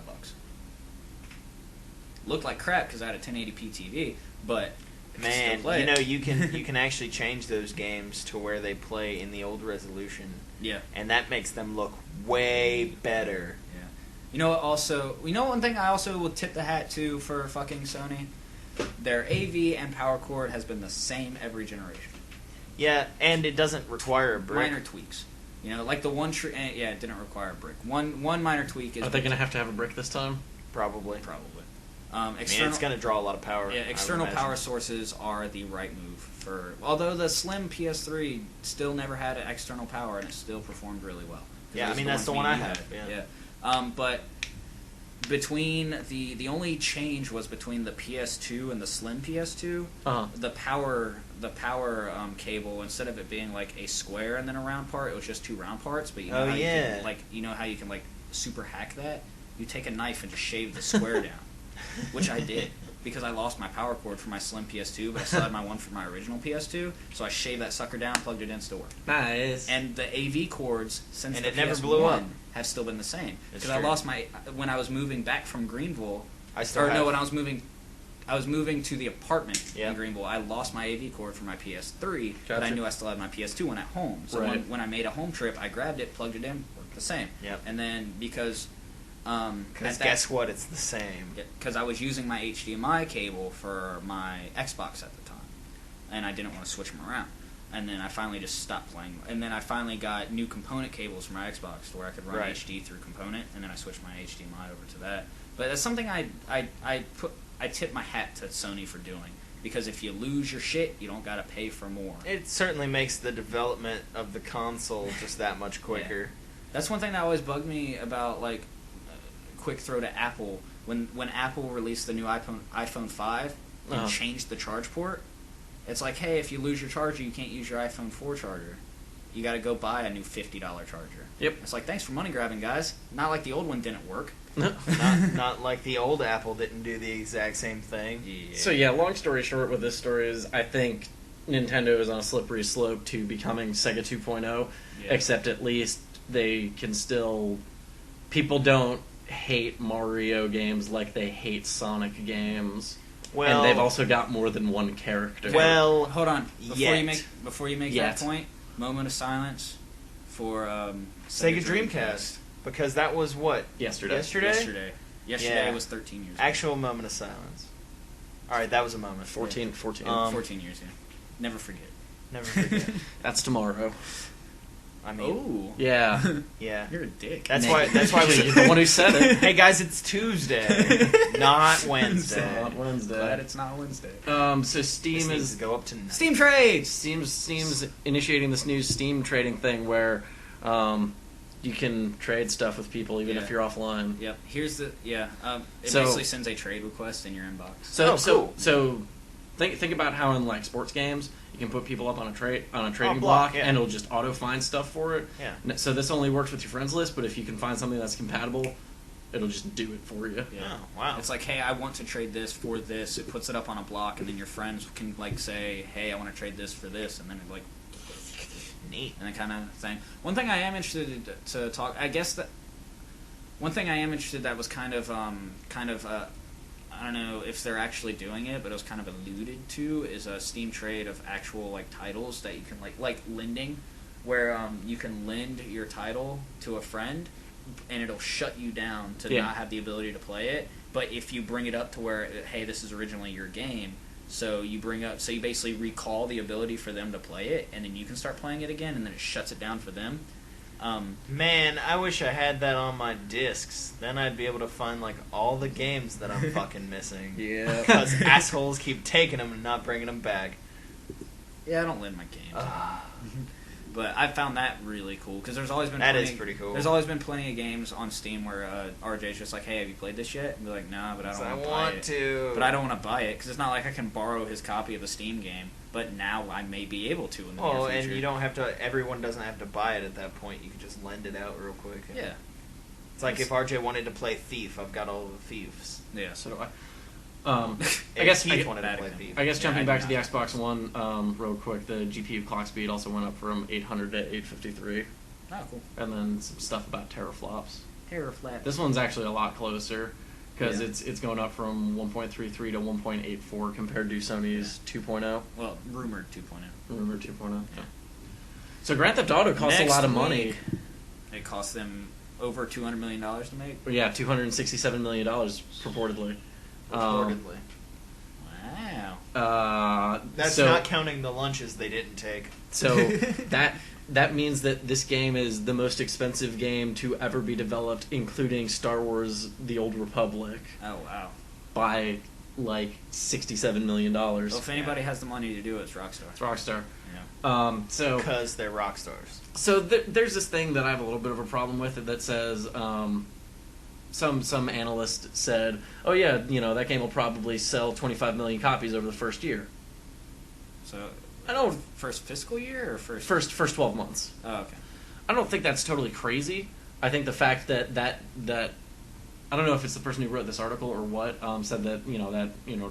Looked like crap because I had a 1080p TV, but man, you can actually change those games to where they play in the old resolution. Yeah, and that makes them look way better. Yeah, you know what? Also, one thing I also will tip the hat to for fucking Sony, their AV and power cord has been the same every generation. Yeah, and it doesn't require a brick. Minor tweaks. Like the one it didn't require a brick. One minor tweak is. Are they going to have a brick this time? Probably. It's going to draw a lot of power. Yeah, external power sources are the right move for. Although the slim PS3 still never had an external power, and it still performed really well. Yeah, that's the one I have. Yeah. But between the only change was between the PS2 and the slim PS2. The power cable, instead of it being like a square and then a round part, it was just two round parts. But you know how you can super hack that? You take a knife and just shave the square down. Which I did, because I lost my power cord for my slim PS2, but I still had my one for my original PS2, so I shaved that sucker down, plugged it in, still worked. Nice. And the AV cords, since the PS1 never blew up, have still been the same. Because I lost when I was moving back from Greenville, when I was moving to the apartment in Greenville, I lost my AV cord for my PS3, but I knew I still had my PS2 when at home. So when I made a home trip, I grabbed it, plugged it in, worked the same. Yep. And then because guess what? It's the same. Because I was using my HDMI cable for my Xbox at the time, and I didn't want to switch them around. And then I finally just stopped playing. And then I finally got new component cables for my Xbox to where I could run HD through component, and then I switched my HDMI over to that. But that's something I tip my hat to Sony for doing. Because if you lose your shit, you don't gotta pay for more. It certainly makes the development of the console just that much quicker. Yeah. That's one thing that always bugged me about quick throw to Apple. When Apple released the new iPhone 5 and changed the charge port, it's like, hey, if you lose your charger, you can't use your iPhone 4 charger. You got to go buy a new $50 charger. Yep. It's like, thanks for money grabbing, guys. Not like the old one didn't work. not like the old Apple didn't do the exact same thing. Yeah. So yeah, long story short with this story is I think Nintendo is on a slippery slope to becoming Sega 2.0, except at least they can still... People don't hate Mario games like they hate Sonic games. Well, and they've also got more than one character. Well, hold on. Before you make that point, moment of silence for Sega Dreamcast. Because that was what? Yesterday Yesterday was 13 years ago. Actual moment of silence. Alright, that was a moment. 14 years, yeah. Never forget. That's tomorrow. I mean, oh yeah, yeah. You're a dick. That's why you're the one who said it. Hey guys, it's Tuesday, not Wednesday. Not Wednesday. Glad it's not Wednesday. So Steam is go up to Steam trades. Steam's initiating this new Steam trading thing where you can trade stuff with people even if you're offline. Yep. Here's the it basically sends a trade request in your inbox. So think about how in sports games you can put people up on a trading block and it'll just auto find stuff for it. Yeah. So this only works with your friends list, but if you can find something that's compatible, it'll just do it for you. Yeah. Oh, wow. It's like, hey, I want to trade this for this. It puts it up on a block, and then your friends can say, hey, I want to trade this for this, and then it neat and that kind of thing. One thing I am interested to talk, I guess that one thing I am interested that was kind of I don't know if they're actually doing it, but it was kind of alluded to, is a Steam trade of actual like titles that you can like lending, where you can lend your title to a friend, and it'll shut you down to not have the ability to play it. But if you bring it up to where, hey, this is originally your game, so you basically recall the ability for them to play it, and then you can start playing it again, and then it shuts it down for them. Man, I wish I had that on my discs. Then I'd be able to find like all the games that I'm fucking missing. Yeah. Because assholes keep taking them and not bringing them back. Yeah, I don't lend my games. But I found that really cool because there's always been is pretty cool. There's always been plenty of games on Steam where RJ's just like, "Hey, have you played this yet?" And be like, "Nah, but I don't want to." But I don't want to buy it because it's not like I can borrow his copy of the Steam game. But now I may be able to in the near future. And you don't have to. Everyone doesn't have to buy it at that point. You can just lend it out real quick. Yeah. It's like if RJ wanted to play Thief, I've got all the Thieves. Yeah. So do I. I guess jumping back to the Xbox One real quick, the GPU clock speed also went up from 800 to 853. Oh, cool. And then some stuff about teraflops. Teraflops. This one's actually a lot closer because it's going up from 1.33 to 1.84 compared to Sony's 2.0. Well, rumored 2.0. Rumored 2.0. Yeah. So Grand Theft Auto costs a lot of money. It cost them over $200 million to make. Yeah, $267 million purportedly. Reportedly. Wow. That's not counting the lunches they didn't take. So that means that this game is the most expensive game to ever be developed, including Star Wars: The Old Republic. Oh wow! By like $67 million. Well, if anybody has the money to do it, it's Rockstar. It's Rockstar. Yeah. Because they're rock stars. So there's this thing that I have a little bit of a problem with that says. Some analyst said, "Oh yeah, that game will probably sell 25 million copies over the first year." So I don't first fiscal year or first 12 months. Oh, okay. I don't think that's totally crazy. I think the fact that I don't know if it's the person who wrote this article or what said that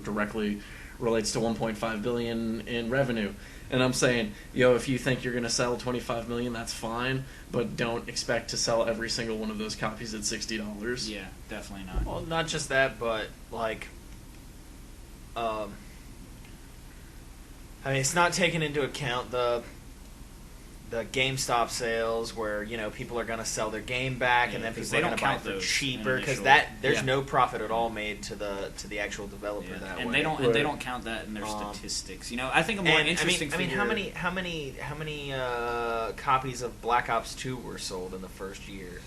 directly relates to 1.5 billion in revenue. And I'm saying, if you think you're going to sell 25 million, that's fine, but don't expect to sell every single one of those copies at $60. Yeah, definitely not. Well, not just that, but like, it's not taking into account the GameStop sales where people are going to sell their game back and then people are going to buy it for cheaper because there's no profit at all made to the actual developer that and way. They don't count that in their statistics. I think a more interesting. I mean, how many copies of Black Ops 2 were sold in the first year?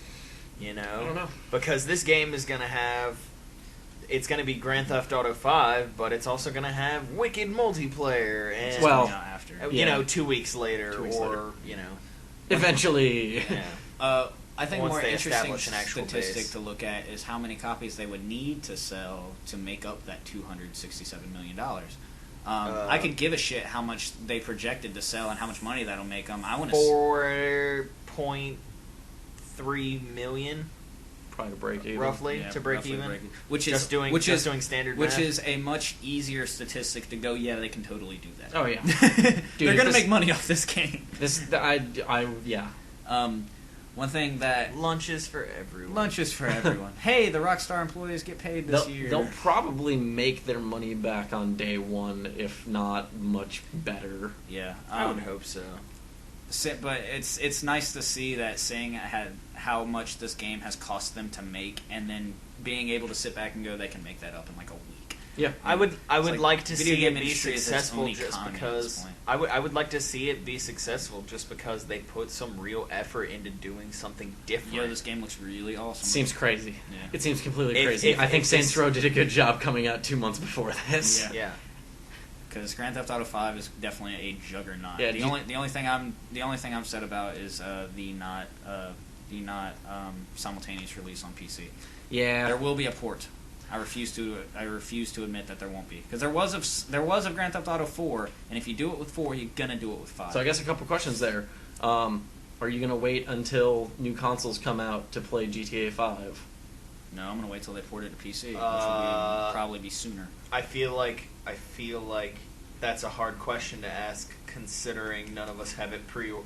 I don't know, because this game is going to have. It's going to be Grand Theft Auto 5, but it's also going to have wicked multiplayer, and after 2 weeks later, eventually. Yeah. I think a more interesting statistic to look at is how many copies they would need to sell to make up that $267 million. I could give a shit how much they projected to sell and how much money that'll make them. I want to 4.3 million. Probably to break even. Roughly to break even. Which is doing standard math. Which is a much easier statistic to go, yeah, they can totally do that. Oh, yeah. Dude, they're going to make money off this game. Yeah. One thing that... Lunches for everyone. Hey, the Rockstar employees get paid this year. They'll probably make their money back on day one, if not much better. Yeah. I would hope so. But it's nice to see that seeing how much this game has cost them to make, and then being able to sit back and go, they can make that up in like a week. Yeah, I would like to see it be successful just because I would like to see it be successful just because they put some real effort into doing something different. Yeah, this game looks really awesome. Seems crazy. Yeah. It seems completely crazy. I think Saints Row did a good job coming out 2 months before this. Yeah. Because Grand Theft Auto 5 is definitely a juggernaut. Yeah, the only thing I'm sad about is the not simultaneous release on PC. Yeah, there will be a port. I refuse to admit that there won't be, because there was of Grand Theft Auto 4, and if you do it with 4, you're gonna do it with 5. So I guess a couple questions there. Are you gonna wait until new consoles come out to play GTA 5? No, I'm gonna wait till they port it to PC, which will probably be sooner. I feel like that's a hard question to ask, considering none of us have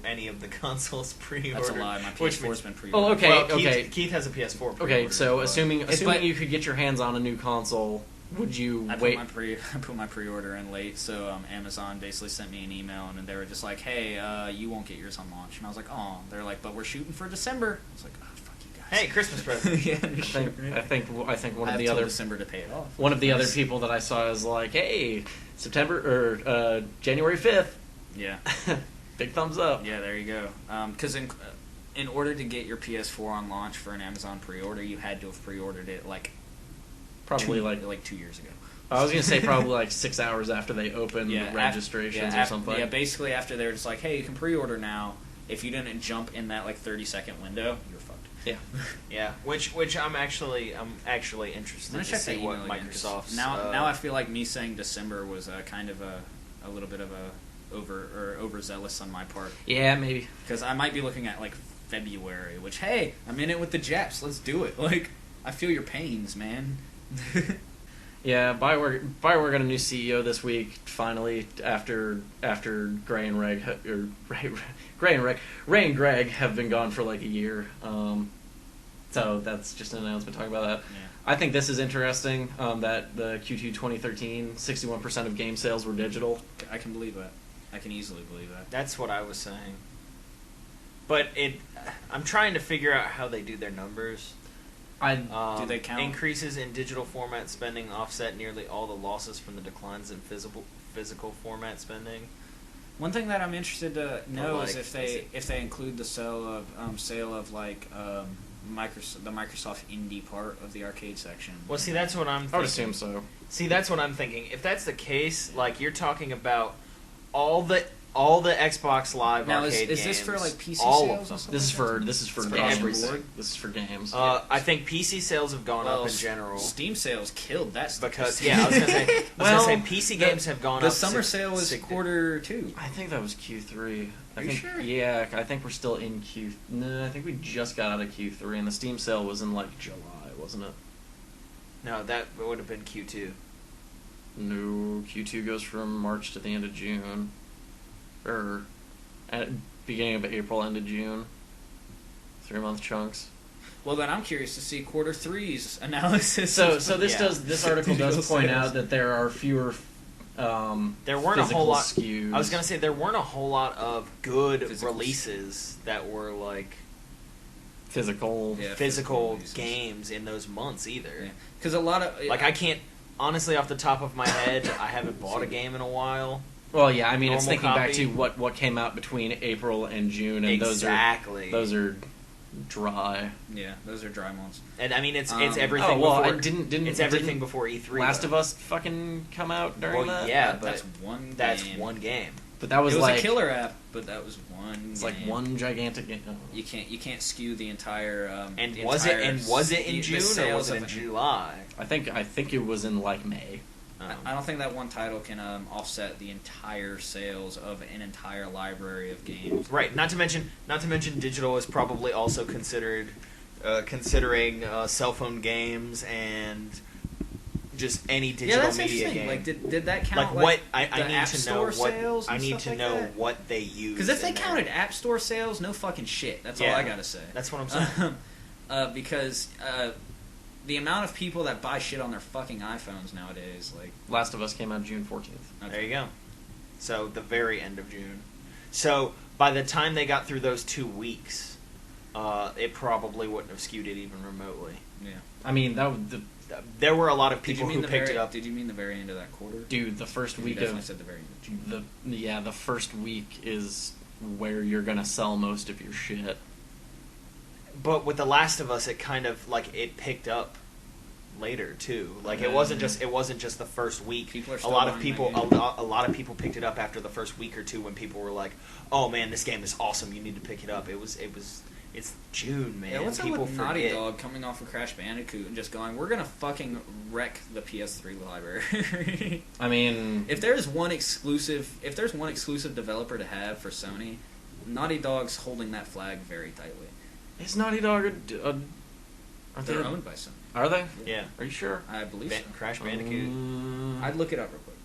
any of the consoles pre-ordered. That's a lie. My PS4's been pre-ordered. Oh, okay, okay. Keith has a PS4 pre-ordered. Okay, so assuming you could get your hands on a new console Would you I wait? put my pre-order in late, so Amazon basically sent me an email, and they were just like, "Hey, you won't get yours on launch." And I was like, "Oh." They're like, "But we're shooting for December." I was like, "Oh, fuck you guys." Hey, Christmas present. Yeah, I think one I of have the till other December to pay it off. one of the other people that I saw is like, "Hey, September or January 5th." Yeah. Big thumbs up. Yeah, there you go. Because in order to get your PS4 on launch for an Amazon pre-order, you had to have pre-ordered it Probably 2 years ago. I was gonna say probably like 6 hours after they opened registrations or something. Yeah, basically after they're just like, "Hey, you can pre-order now." If you didn't jump in that 30-second window, you're fucked. Yeah. Yeah, which I'm actually interested to see what Microsoft's... Now I feel like me saying December was kind of a little bit of a overzealous on my part. Yeah, maybe. Because I might be looking at February, which, hey, I'm in it with the Japs. Let's do it. I feel your pains, man. Yeah, Bioware got a new CEO this week. Finally, after Ray and Greg have been gone for a year. So that's just an announcement talking about that. Yeah. I think this is interesting. That the Q2 2013, 61% of game sales were digital. I can believe that. I can easily believe that. That's what I was saying. But I'm trying to figure out how they do their numbers. Do they count? Increases in digital format spending offset nearly all the losses from the declines in physical format spending. One thing that I'm interested to know is if they include the sale of the Microsoft Indie part of the arcade section. Well, see, that's what I'm thinking. I would assume so. See, that's what I'm thinking. If that's the case, you're talking about all the Xbox Live now, arcade is games. this for PC all sales? Of them. This is for games. everything. This is for games. I think PC sales have gone up in general. Steam sales killed that because I was gonna say PC games have gone up. The summer sale was Q2. I think that was Q3. Are you sure? Yeah, I think we're still in Q. No, I think we just got out of Q3, and the Steam sale was in July, wasn't it? No, that would have been Q2. No, Q2 goes from March to the end of June, or at beginning of April, end of June. 3-month chunks. Well, then I'm curious to see Q3's analysis. So this article does point out that there are fewer. There weren't a whole lot. SKUs. I was gonna say there weren't a whole lot of good releases that were physical games in those months either. Because a lot of I can't honestly off the top of my head. I haven't bought a game in a while. Well, yeah, I mean, it's thinking copy. back to what came out between April and June, and those are dry. Yeah, those are dry months. And I mean, it's everything. It's everything before E3. Last of Us fucking come out during that? Yeah, but that's one game. That's one game. But that was it was a killer app, but that was one. It's game. one gigantic game. Oh. You can't skew the entire. Was it in June or was it in July? I think it was in May. I don't think that one title can offset the entire sales of an entire library of games. Right. Not to mention, digital is probably also considering cell phone games and just any digital media game. Did that count? I need to know what sales. I need to know what they use. Because if they counted App Store sales, no fucking shit. That's all I gotta say. That's what I'm saying. Because the amount of people that buy shit on their fucking iPhones nowadays, Last of Us came out June 14th. Okay. There you go. So the very end of June. So by the time they got through those 2 weeks, it probably wouldn't have skewed it even remotely. Yeah. I mean, there were a lot of people who picked it up. Did you mean the very end of that quarter? Dude, the first week definitely said the very end of June. The first week is where you're gonna sell most of your shit. But with The Last of Us, it kind of it picked up later too. It wasn't just the first week. People are still a lot of people picked it up after the first week or two when people were like, "Oh man, this game is awesome! You need to pick it up." It's June, man. Yeah, what's people up with Naughty Dog coming off of Crash Bandicoot and just going, "We're gonna fucking wreck the PS3 library." I mean, if there's one exclusive developer to have for Sony, Naughty Dog's holding that flag very tightly. Is Naughty Dog they're owned by Sony. Are they? Yeah. Are you sure? I believe so. Crash Bandicoot. I'd look it up real quick.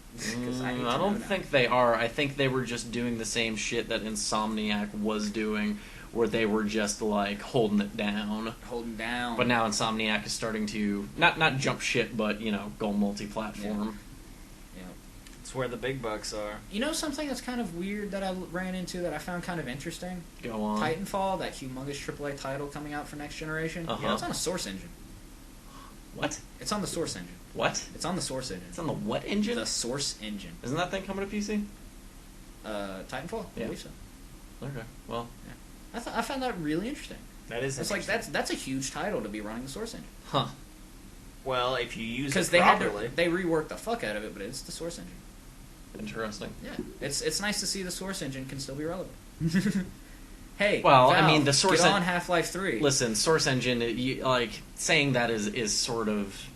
I don't think they are. I think they were just doing the same shit that Insomniac was doing, where they were just like holding down. But now Insomniac is starting to not jump shit, but go multi-platform. Yeah. It's where the big bucks are. You know something that's kind of weird that I ran into that I found kind of interesting? Go on. Titanfall, that humongous AAA title coming out for next generation. Uh-huh. Yeah, it's on a Source engine. What? It's on the Source engine. What? It's on the Source engine. It's on the what engine? The Source engine. Isn't that thing coming to PC? Titanfall? Yeah. I believe so. Okay. Well. Yeah. I found that really interesting. That is. It's like that's a huge title to be running the Source engine. Huh. Well, if you use it properly, they reworked the fuck out of it, but it's the Source engine. Interesting. Yeah, it's nice to see the Source engine can still be relevant. Hey, well, Valve, I mean, the Source get on Half-Life 3. Listen, Source engine, saying that is sort of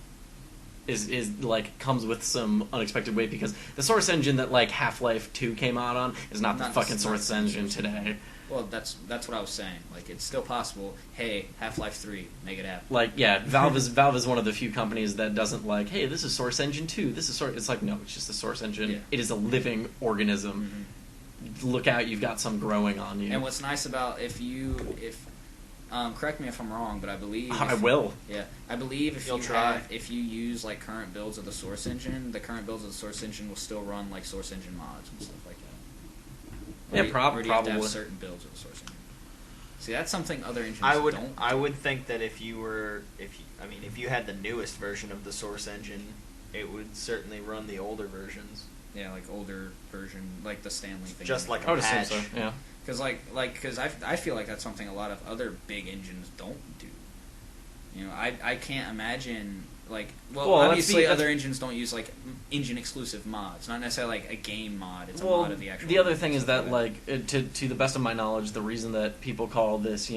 is like comes with some unexpected weight because the Source engine that like Half-Life 2 came out on is not the fucking Source engine today. Well, that's what I was saying. Like, it's still possible. Hey, Half-Life 3, make it happen. Like, yeah, Valve is one of the few companies that doesn't like, hey, this is Source Engine 2. This is Source. It's like, no, it's just the Source engine. Yeah. It is a living organism. Mm-hmm. Look out, you've got some growing on you. And what's nice about if correct me if I'm wrong, but I believe I will. Yeah, I believe if You'll if you use like current builds of the Source engine, the current builds of the Source engine will still run like Source engine mods and stuff like that. Yeah, probably. Or do you have to have certain builds of the Source engine? See, that's something other engines don't. I would think that if you had the newest version of the Source engine, it would certainly run the older versions. Yeah, like older version, like the Stanley thing. Just like I would a patch. assume so. Yeah. Because I feel like that's something a lot of other big engines don't do. I can't imagine obviously other engines don't use like engine exclusive mods, not necessarily like a game mod. It's a mod of the actual. The other thing is that to the best of my knowledge, the reason that people call this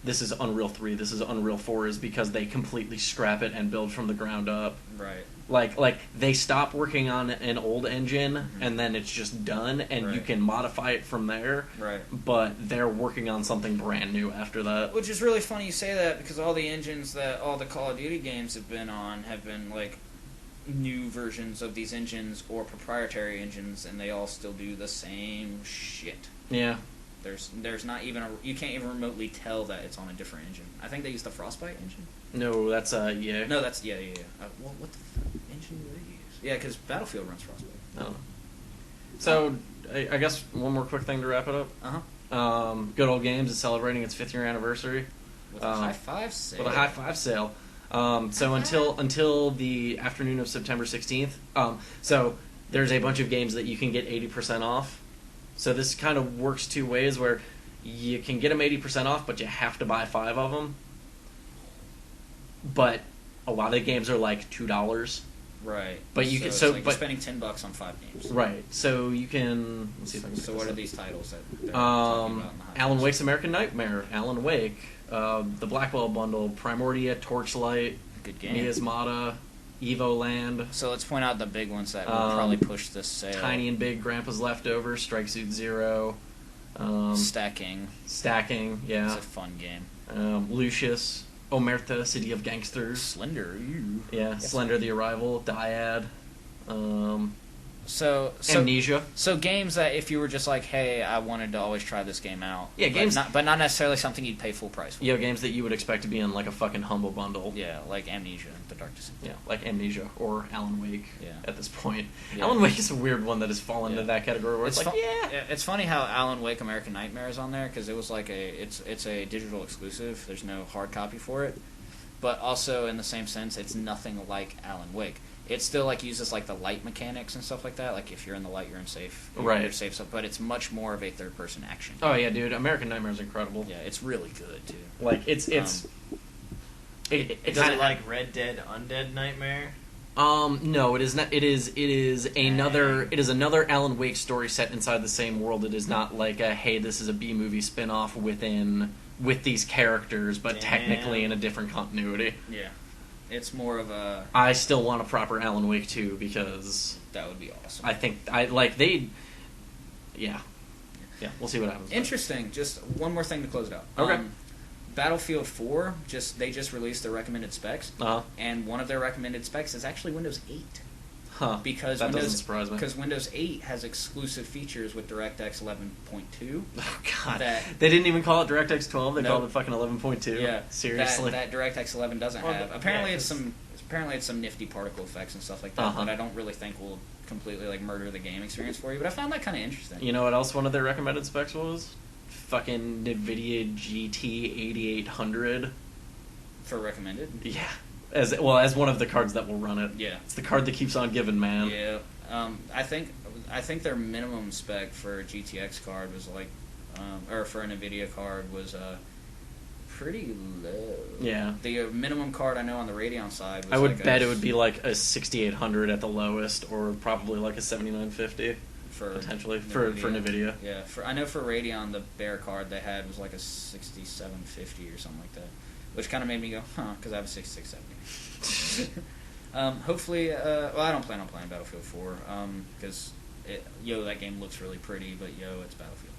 this is Unreal 3, this is Unreal 4 is because they completely scrap it and build from the ground up. Right. Like they stop working on an old engine and then it's just done and you can modify it from there. Right. But they're working on something brand new after that. Which is really funny you say that because all the engines that all the Call of Duty games have been on have been like new versions of these engines or proprietary engines, and they all still do the same shit. Yeah. There's not even you can't even remotely tell that it's on a different engine. I think they use the Frostbite engine. No, that's yeah. No, that's yeah. What the engine do they use? Yeah, because Battlefield runs Frostbite. I don't know. So I guess one more quick thing to wrap it up. Good Old Games is celebrating its 5th year anniversary with a high five sale. With a high five sale. So until the afternoon of September 16th. So there's a bunch of games that you can get 80% off. So this kind of works two ways where you can get them 80% off, but you have to buy 5 of them. But a lot of the games are like $2. Right. But you can you're spending $10 on 5 games. Right. So you can let's see if I can. So what are these titles that they're talking about in the high Alan Wake's American Nightmare, Alan Wake, the Blackwell bundle, Primordia, Torchlight, good game. Miasmata, Evoland. So let's point out the big ones that will probably push this sale. Tiny and Big, Grandpa's Leftovers, Strike Suit Zero. Stacking, yeah. It's a fun game. Lucius, Omerta, City of Gangsters. Slender, Yeah, yes. Slender the Arrival, Dyad. So Amnesia. So games that if you were just like, hey, I wanted to always try this game out. Yeah, games, but not necessarily something you'd pay full price for. Yeah, games that you would expect to be in like a fucking humble bundle. Yeah, like Amnesia, The Dark Descent. Yeah, like Amnesia or Alan Wake. Yeah. At this point, yeah. Alan Wake is a weird one that has fallen into that category where it's like, It's funny how Alan Wake American Nightmare is on there because it was like it's a digital exclusive. There's no hard copy for it, but also in the same sense, it's nothing like Alan Wake. It still like uses like the light mechanics and stuff like that. Like if you're in the light, you're in safe. You're safe stuff, but it's much more of a third-person action. Oh yeah, dude! American Nightmare is incredible. Yeah, it's really good too. Like it's is it like Red Dead Undead Nightmare? No, it is not. It is another Alan Wake story set inside the same world. It is not like a hey, this is a B movie spin-off with these characters, but technically in a different continuity. Yeah. It's more of a... I still want a proper Alan Wake 2 because... That would be awesome. I think... Yeah, we'll see what happens. Interesting. Just one more thing to close it out. Okay. Battlefield 4, they just released their recommended specs. Uh-huh. And one of their recommended specs is actually Windows 8. Huh. Because that doesn't surprise me. Because Windows 8 has exclusive features with DirectX 11.2. Oh god, they didn't even call it DirectX 12. They called it fucking 11.2. Yeah, seriously. That DirectX 11 doesn't have. Apparently, it's some nifty particle effects and stuff like that. But I don't really think will completely like murder the game experience for you. But I found that kind of interesting. You know what else one of their recommended specs was? Fucking NVIDIA GT 8800 for recommended. Yeah. As one of the cards that will run it. Yeah. It's the card that keeps on giving, man. Yeah. I think their minimum spec for a GTX card was like, or for an NVIDIA card was pretty low. Yeah. The minimum card I know on the Radeon side was I would bet it would be like a 6800 at the lowest, or probably like a 7950 potentially for NVIDIA. Yeah. I know for Radeon the Bear card they had was like a 6750 or something like that. Which kind of made me go, huh, because I have a 6670. Hopefully, well, I don't plan on playing Battlefield 4, because, that game looks really pretty, but, it's Battlefield.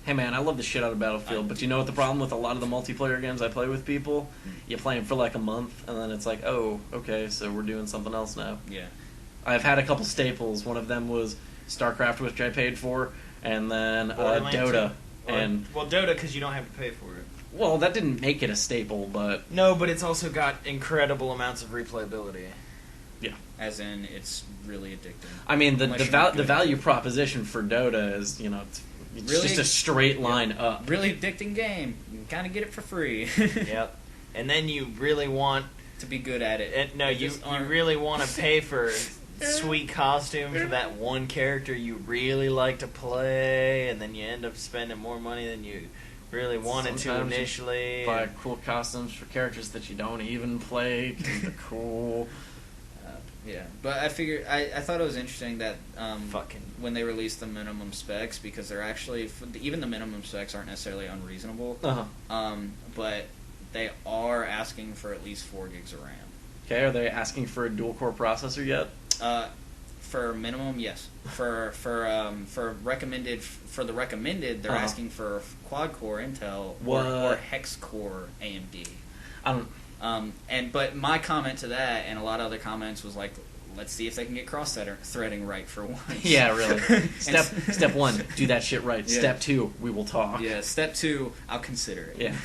Hey, man, I love the shit out of Battlefield, but you know what the problem with a lot of the multiplayer games I play with people? You play them for like a month, and then it's like, oh, okay, so we're doing something else now. Yeah. I've had a couple staples. One of them was StarCraft, which I paid for, and then Dota. Dota, because you don't have to pay for it. Well, that didn't make it a staple, but... No, but it's also got incredible amounts of replayability. Yeah. As in, it's really addicting. I mean, the value proposition for Dota is, it's really, just a straight line up. Really addicting game. You can kind of get it for free. Yep. And then you really want... to be good at it. You really want to pay for sweet costume for that one character you really like to play, and then you end up spending more money than you... really wanted Sometimes to initially. Buy cool costumes for characters that you don't even play. They're cool. Yeah, but I figured I thought it was interesting that when they released the minimum specs, because they're actually even the minimum specs aren't necessarily unreasonable. But they are asking for at least 4 gigs of RAM. Okay, are they asking for a dual core processor yet? For minimum, yes. For recommended, they're asking for quad core Intel or hex core AMD. But my comment to that and a lot of other comments was like, let's see if they can get cross threading right for once. Yeah, really. Step 1, do that shit right. Yeah. Step 2, we will talk. Yeah. Step 2, I'll consider it. Yeah.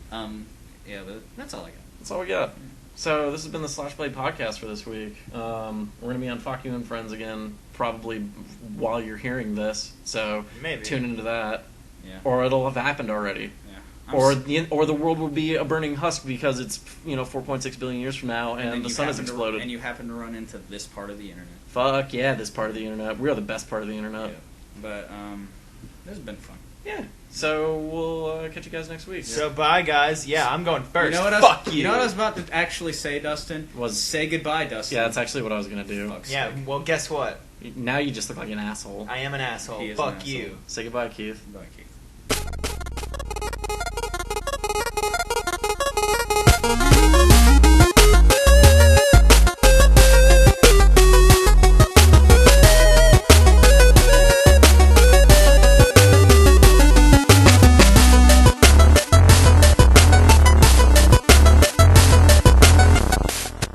But that's all I got. That's all we got. So this has been the Slashplayed Podcast for this week. We're going to be on Fuck You and Friends again, probably while you're hearing this. So maybe tune into that. Yeah. Or it'll have happened already. Yeah. Or the world will be a burning husk because it's 4.6 billion years from now and the sun has exploded. And you happen to run into this part of the internet. Fuck yeah, this part of the internet. We are the best part of the internet. Yeah. But this has been fun. Yeah. So we'll catch you guys next week. So bye, guys. Yeah, I'm going first. Fuck you. You know what I was about to actually say, Dustin? Say goodbye, Dustin. Yeah, that's actually what I was going to do. Yeah, well, guess what? Now you just look like an asshole. I am an asshole. Fuck you. Say goodbye, Keith. Goodbye, Keith.